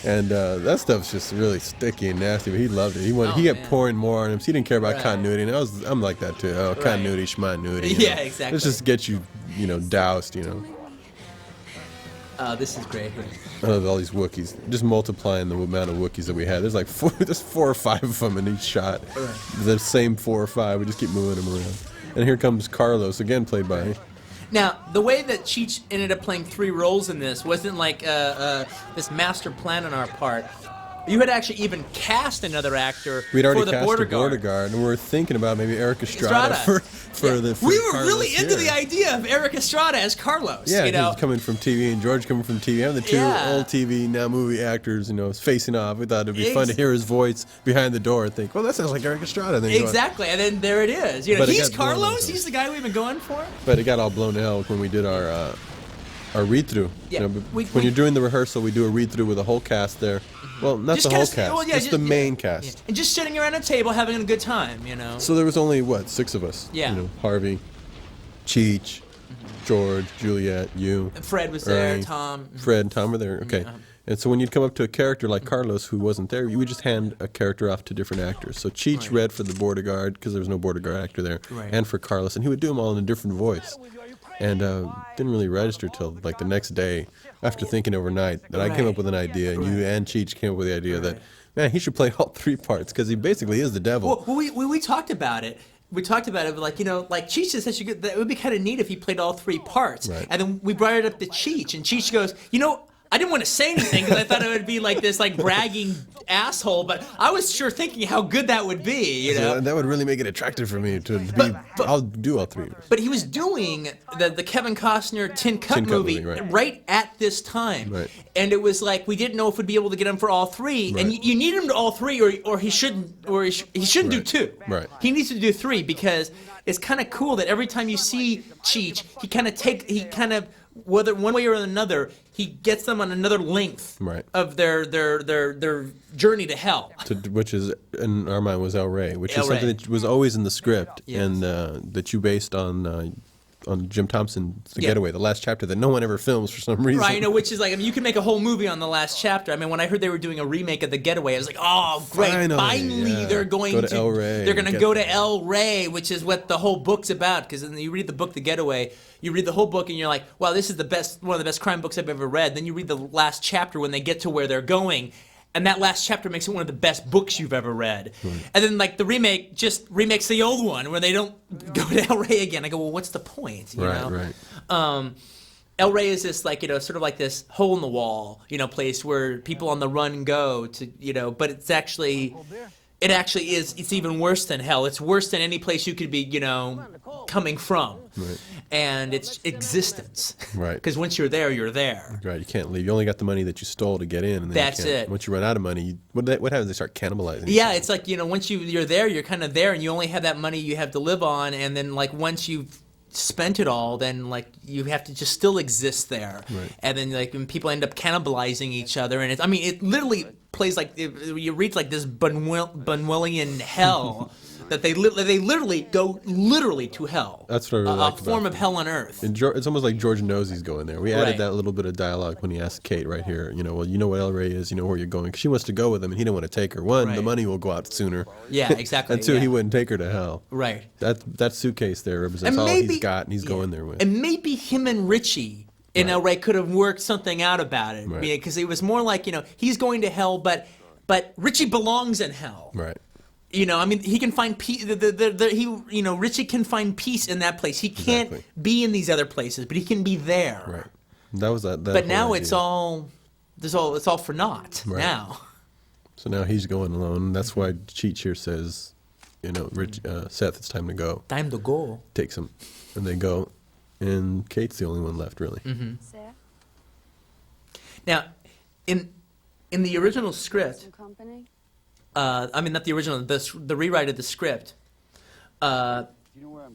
And that stuff's just really sticky and nasty, but he loved it. He kept pouring more on him, so he didn't care about continuity. And I'm like that too. Continuity, schmonity. Yeah, exactly. Let's just get you, doused, This is great. All these Wookiees, just multiplying the amount of Wookiees that we had. There's there's 4 or 5 of them in each shot. Right. The same 4 or 5. We just keep moving them around. And here comes Carlos, again played by... Now, the way that Cheech ended up playing 3 roles in this wasn't like this master plan on our part. You had actually even cast another actor We'd already for the cast border a border guard. guard, and we were thinking about maybe Eric Estrada for We were Carlos really into the here. idea of Eric Estrada as Carlos. Yeah, you know, he's coming from TV and George coming from TV. I'm the two old TV, now movie actors, facing off. We thought it'd be fun to hear his voice behind the door and think, well, that sounds like Eric Estrada. And then exactly, and then there it is. But it He's got blown Carlos. into- He's the guy we've been going for. But it got all blown to hell when we did our read-through. Yeah, when you're doing the rehearsal, we do a read-through with the whole cast there. Well, not Just the whole kinda- cast, well, yeah, just the main cast. And just sitting around a table having a good time, So there was only, 6 of us? Yeah. Harvey, Cheech, George, Juliet, you. Fred was there, Ernie, Tom. Fred and Tom were there, okay. And so when you'd come up to a character like Carlos who wasn't there, you would just hand a character off to different actors. So Cheech read for the border guard, because there was no border guard actor there, and for Carlos, and he would do them all in a different voice. And didn't really register till like the next day, after thinking overnight, that I came up with an idea, and you and Cheech came up with the idea that, man, he should play all 3 parts, because he basically is the devil. Well, we talked about it. We talked about it, like Cheech said, that it would be kind of neat if he played all 3 parts. Right. And then we brought it up to Cheech, and Cheech goes, I didn't want to say anything because I thought it would be like this bragging asshole, but I was sure thinking how good that would be, So that would really make it attractive for me to be. I'll do all 3. But he was doing the Kevin Costner Tin Cup movie right at this time. Right. And it was like we didn't know if we'd be able to get him for all 3. Right. And you need him to all 3 or he shouldn't do 2. Right. He needs to do 3 because it's kind of cool that every time you see Cheech, he kind of whether one way or another, he gets them on another length of their journey to hell. Which is, in our mind, was El Rey, which El is something Rey. that was always in the script, and that you based on Jim Thompson's The Getaway, the last chapter that no one ever films for some reason. Right, which is like, you can make a whole movie on the last chapter. I mean, when I heard they were doing a remake of The Getaway, I was like, oh, great, finally they're going to El Rey. They're going to go to El Rey, which is what the whole book's about. Because then you read the book The Getaway, you read the whole book, and you're like, wow, this is one of the best crime books I've ever read. Then you read the last chapter when they get to where they're going, and that last chapter makes it one of the best books you've ever read. And then the remake just remakes the old one where they don't go to El Rey again. I go, well, what's the point? You know? El Rey is this sort of like this hole in the wall, place where people on the run go to, but it's actually it's even worse than hell. It's worse than any place you could be, coming from. Right. And it's existence. Right. Because once you're there, you're there. Right, you can't leave. You only got the money that you stole to get in. And then That's you can't. it. Once you run out of money, what happens? They start cannibalizing. Yeah, it's like, once you're there, you're kind of there, and you only have that money you have to live on, and then once you've spent it all, then you have to just still exist there. Right. And then when people end up cannibalizing each other, and it literally plays you read this Bunwellian hell that they literally go to hell. That's what I really liked a form about of hell on earth. It's almost like George knows he's going there. We added Right. that little bit of dialogue when he asked Kate right here, well, you know what El Rey is, you know where you're going. 'Cause she wants to go with him, and he didn't want to take her. One, the Right. money will go out sooner. Yeah, exactly. And 2, yeah. he wouldn't take her to hell. Right. That suitcase there represents all he's got, and he's going there with. And maybe him and Richie in El Rey could have worked something out about it. Right. Because it was more like, he's going to hell, but Richie belongs in hell. Right. He can find peace. Richie can find peace in that place. He can't be in these other places, but he can be there. Right. That was that. But now it's all for naught now. So now he's going alone. That's why Cheech here says, Seth, it's time to go. Time to go. Takes him, and they go, and Kate's the only one left, really. Mm-hmm. Seth, Now, in the original script, some company? not the original, the rewrite of the script.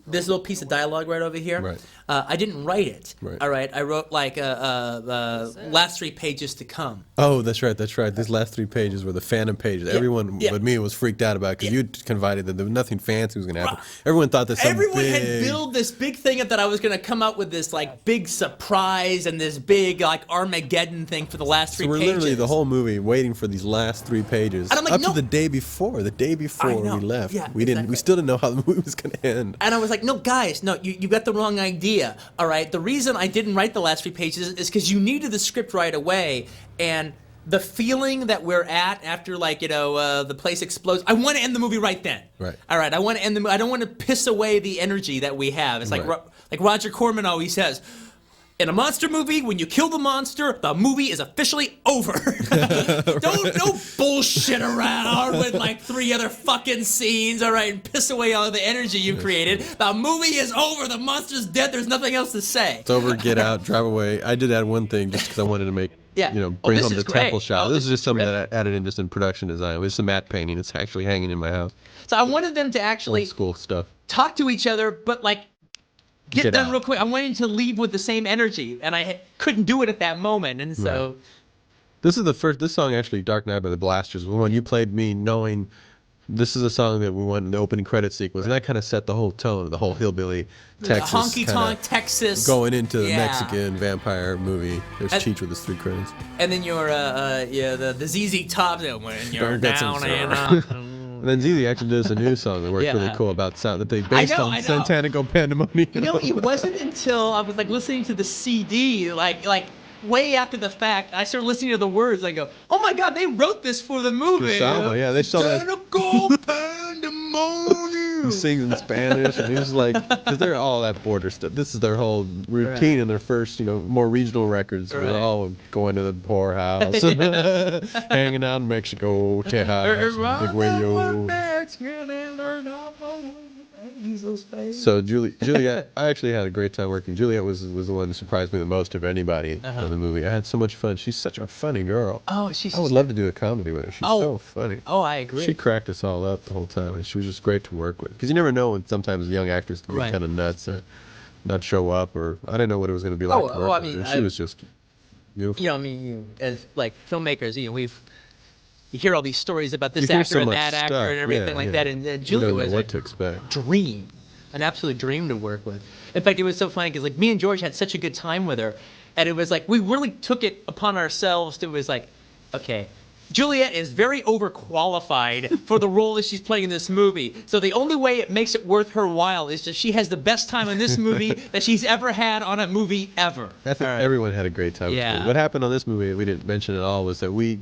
This little piece of dialogue right over here. Right. I didn't write it. Right. All right. I wrote last 3 pages to come. Oh, that's right. These last 3 pages were the phantom pages. Everyone but me was freaked out about because you confided that there was nothing fancy was going to happen. Everyone thought that Everyone had built this big thing that I was going to come up with this big surprise and this big Armageddon thing for the last 3 So we're pages. literally the whole movie waiting for these last 3 pages And I'm like, up no. to the day before. The day before we know. left, Yeah, we exactly. still didn't know how the movie was going to end. And I was like, no, guys, no, you got the wrong idea, all right? The reason I didn't write the last 3 pages is because you needed the script right away, and the feeling that we're at after, the place explodes, I want to end the movie right then. Right. All right, I want to end the movie. I don't want to piss away the energy that we have. It's like Right. like Roger Corman always says, in a monster movie, when you kill the monster, the movie is officially over. Don't bullshit around with like 3 other fucking scenes, all right, and piss away all the energy you created. The movie is over. The monster's dead. There's nothing else to say. It's over, get out, drive away. I did add one thing just because I wanted to make, bring home the temple shot. This is just something that I added in just in production design. It was a matte painting. It's actually hanging in my house. So I wanted them to actually Old school stuff. talk to each other, but like get done out. real quick. I wanted to leave with the same energy, and I couldn't do it at that moment, and so. Right. This song actually, Dark Night by the Blasters, was when you played me knowing this is a song that we want in the opening credit sequence, and that kind of set the whole tone of the whole hillbilly Texas. Honky tonk Texas. Going into the Mexican vampire movie. There's Cheech with his 3 credits. And then your, the ZZ Top, when you're down and up. And then ZZ actually does a new song that worked really cool about sound that they based on Santanico Pandemonium. You know, it wasn't until I was like listening to the CD, like way after the fact, I started listening to the words. I go, oh my God, they wrote this for the movie. Salma, yeah, they saw that. He sings in Spanish, and he's like, because they're all that border stuff. This is their whole routine in their first, more regional records. Right. We're all going to the poorhouse, hanging out in Mexico, Tejas, big radio. So Juliet, I actually had a great time working. Juliet was the one that surprised me the most of anybody in the movie. I had so much fun. She's such a funny girl. Oh, I would love to do a comedy with her. She's so funny. Oh, I agree. She cracked us all up the whole time, and she was just great to work with. Because you never know when sometimes young actors can be kind of nuts or not show up, or I didn't know what it was going to be like to work with her. She was just beautiful. As like filmmakers, you hear all these stories about this actor and that actor and everything like that, and Julia was what to expect. Dream, an absolute dream to work with. In fact, it was so funny because like me and George had such a good time with her, and it was like we really took it upon ourselves. It was like, okay, Juliet is very overqualified for the role that she's playing in this movie. So the only way it makes it worth her while is that she has the best time in this movie that she's ever had on a movie ever. I think everyone had a great time. Yeah. What happened on this movie we didn't mention at all was that we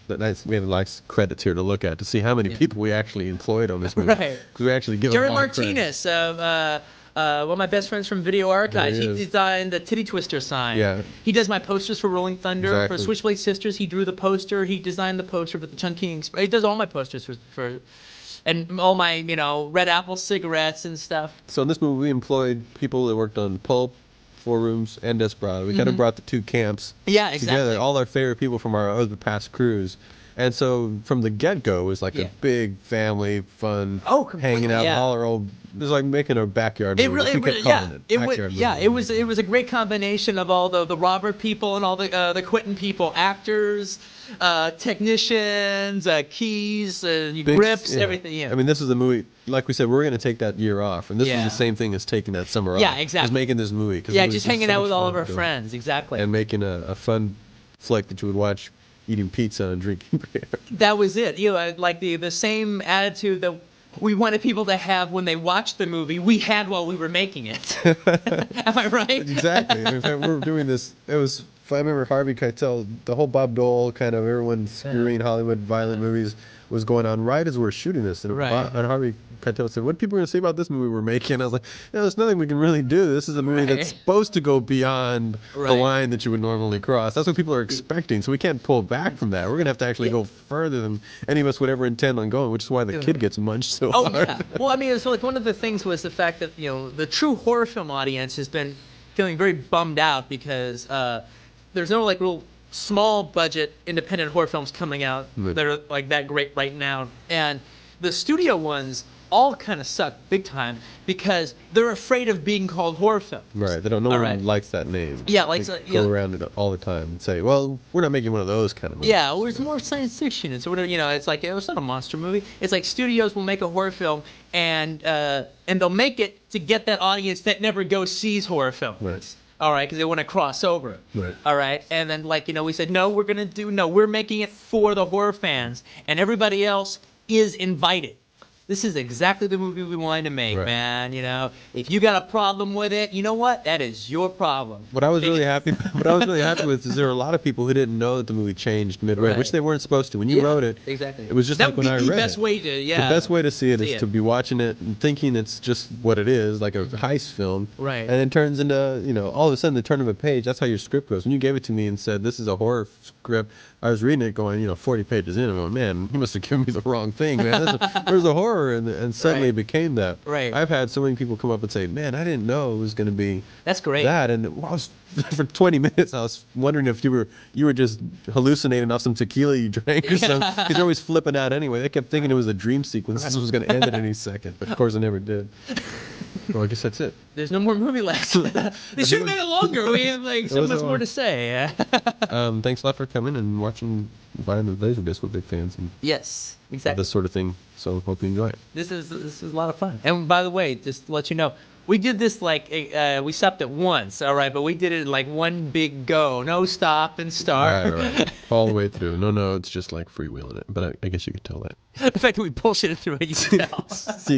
have nice credits here to look at to see how many people we actually employed on this movie. Right. Because we actually give Jerry Martinez, one of my best friends from Video Archives. He designed the Titty Twister sign. Yeah. He does my posters for Rolling Thunder. Exactly. For Switchblade Sisters, he drew the poster. He designed the poster for the Chungking. He does all my posters for and all my, Red Apple cigarettes and stuff. So in this movie, we employed people that worked on Pulp, Four Rooms, and Desperado. We kind of brought the 2 camps together, all our favorite people from our other past crews. And so from the get-go, it was like a big family, fun, hanging out, all our old. It was like making a backyard movie. It was a great combination of all the Robert people and all the Quentin people, actors, technicians, keys, grips, everything. Yeah. I mean, this is the movie. Like we said, we're going to take that year off, and this was the same thing as taking that summer off. Yeah, exactly. Just making this movie. Just hanging out with all of our friends, exactly. And making a fun flick that you would watch, eating pizza and drinking beer. That was it. Like the same attitude that we wanted people to have when they watched the movie, we had while we were making it. Am I right? Exactly. In fact, we were doing this. It was. I remember Harvey Keitel, the whole Bob Dole kind of everyone screwing Hollywood violent movies was going on right as we were shooting this. And Harvey Keitel said, what are people going to say about this movie we're making? I was like, there's nothing we can really do. This is a movie that's supposed to go beyond the line that you would normally cross. That's what people are expecting. So we can't pull back from that. We're going to have to actually go further than any of us would ever intend on going, which is why the kid gets munched so hard. Yeah. Well, I mean, so like one of the things was the fact that, the true horror film audience has been feeling very bummed out because there's no like real small budget independent horror films coming out that are like that great right now, and the studio ones all kind of suck big time because they're afraid of being called horror films. Right. They don't. No one likes that name. Yeah, go around it all the time and say, "Well, we're not making one of those kind of movies." Yeah, well, it's more science fiction. It's whatever. It's like it's not a monster movie. It's like studios will make a horror film and they'll make it to get that audience that never goes sees horror films. Right. All right, because they want to cross over. Right. All right, and then we said no, we're making it for the horror fans, and everybody else is invited. This is exactly the movie we wanted to make, Right. man. You know, if you got a problem with it, you know what? That is your problem. What I was really happy with is there were a lot of people who didn't know that the movie changed midway, Right. which they weren't supposed to. When you Yeah, wrote it, exactly. it was just That like would when be I the read best it. way to, yeah. The best way to see it See is it. to be watching it and thinking it's just what it is, like a heist film. Right. And it turns into, all of a sudden, the turn of a page, that's how your script goes. When you gave it to me and said, this is a horror script, I was reading it going, 40 pages in, I'm going, man, you must have given me the wrong thing, man. Where's the horror? And suddenly Right. it became that. Right. I've had so many people come up and say, man, I didn't know it was going to be That's great. that. And I was, for 20 minutes, I was wondering if you were just hallucinating off some tequila you drank or something. Because you're always flipping out anyway. They kept thinking it was a dream sequence. This was going to end at any second. But of course, it never did. Well, I guess that's it. There's no more movie left. They should have made it longer. We have like so was much so more long. to say. Thanks a lot for coming and watching Buying the Laserdisc. We're big fans and Yes, of exactly. this sort of thing. So hope you enjoy it. This is a lot of fun. And by the way, just to let you know, we did this like we stopped at once, all right, but we did it in like one big go, no stop and start. Right. All the way through. No, it's just like freewheeling it. But I guess you could tell that. The fact that we bullshitted through it, you can tell. See you guys.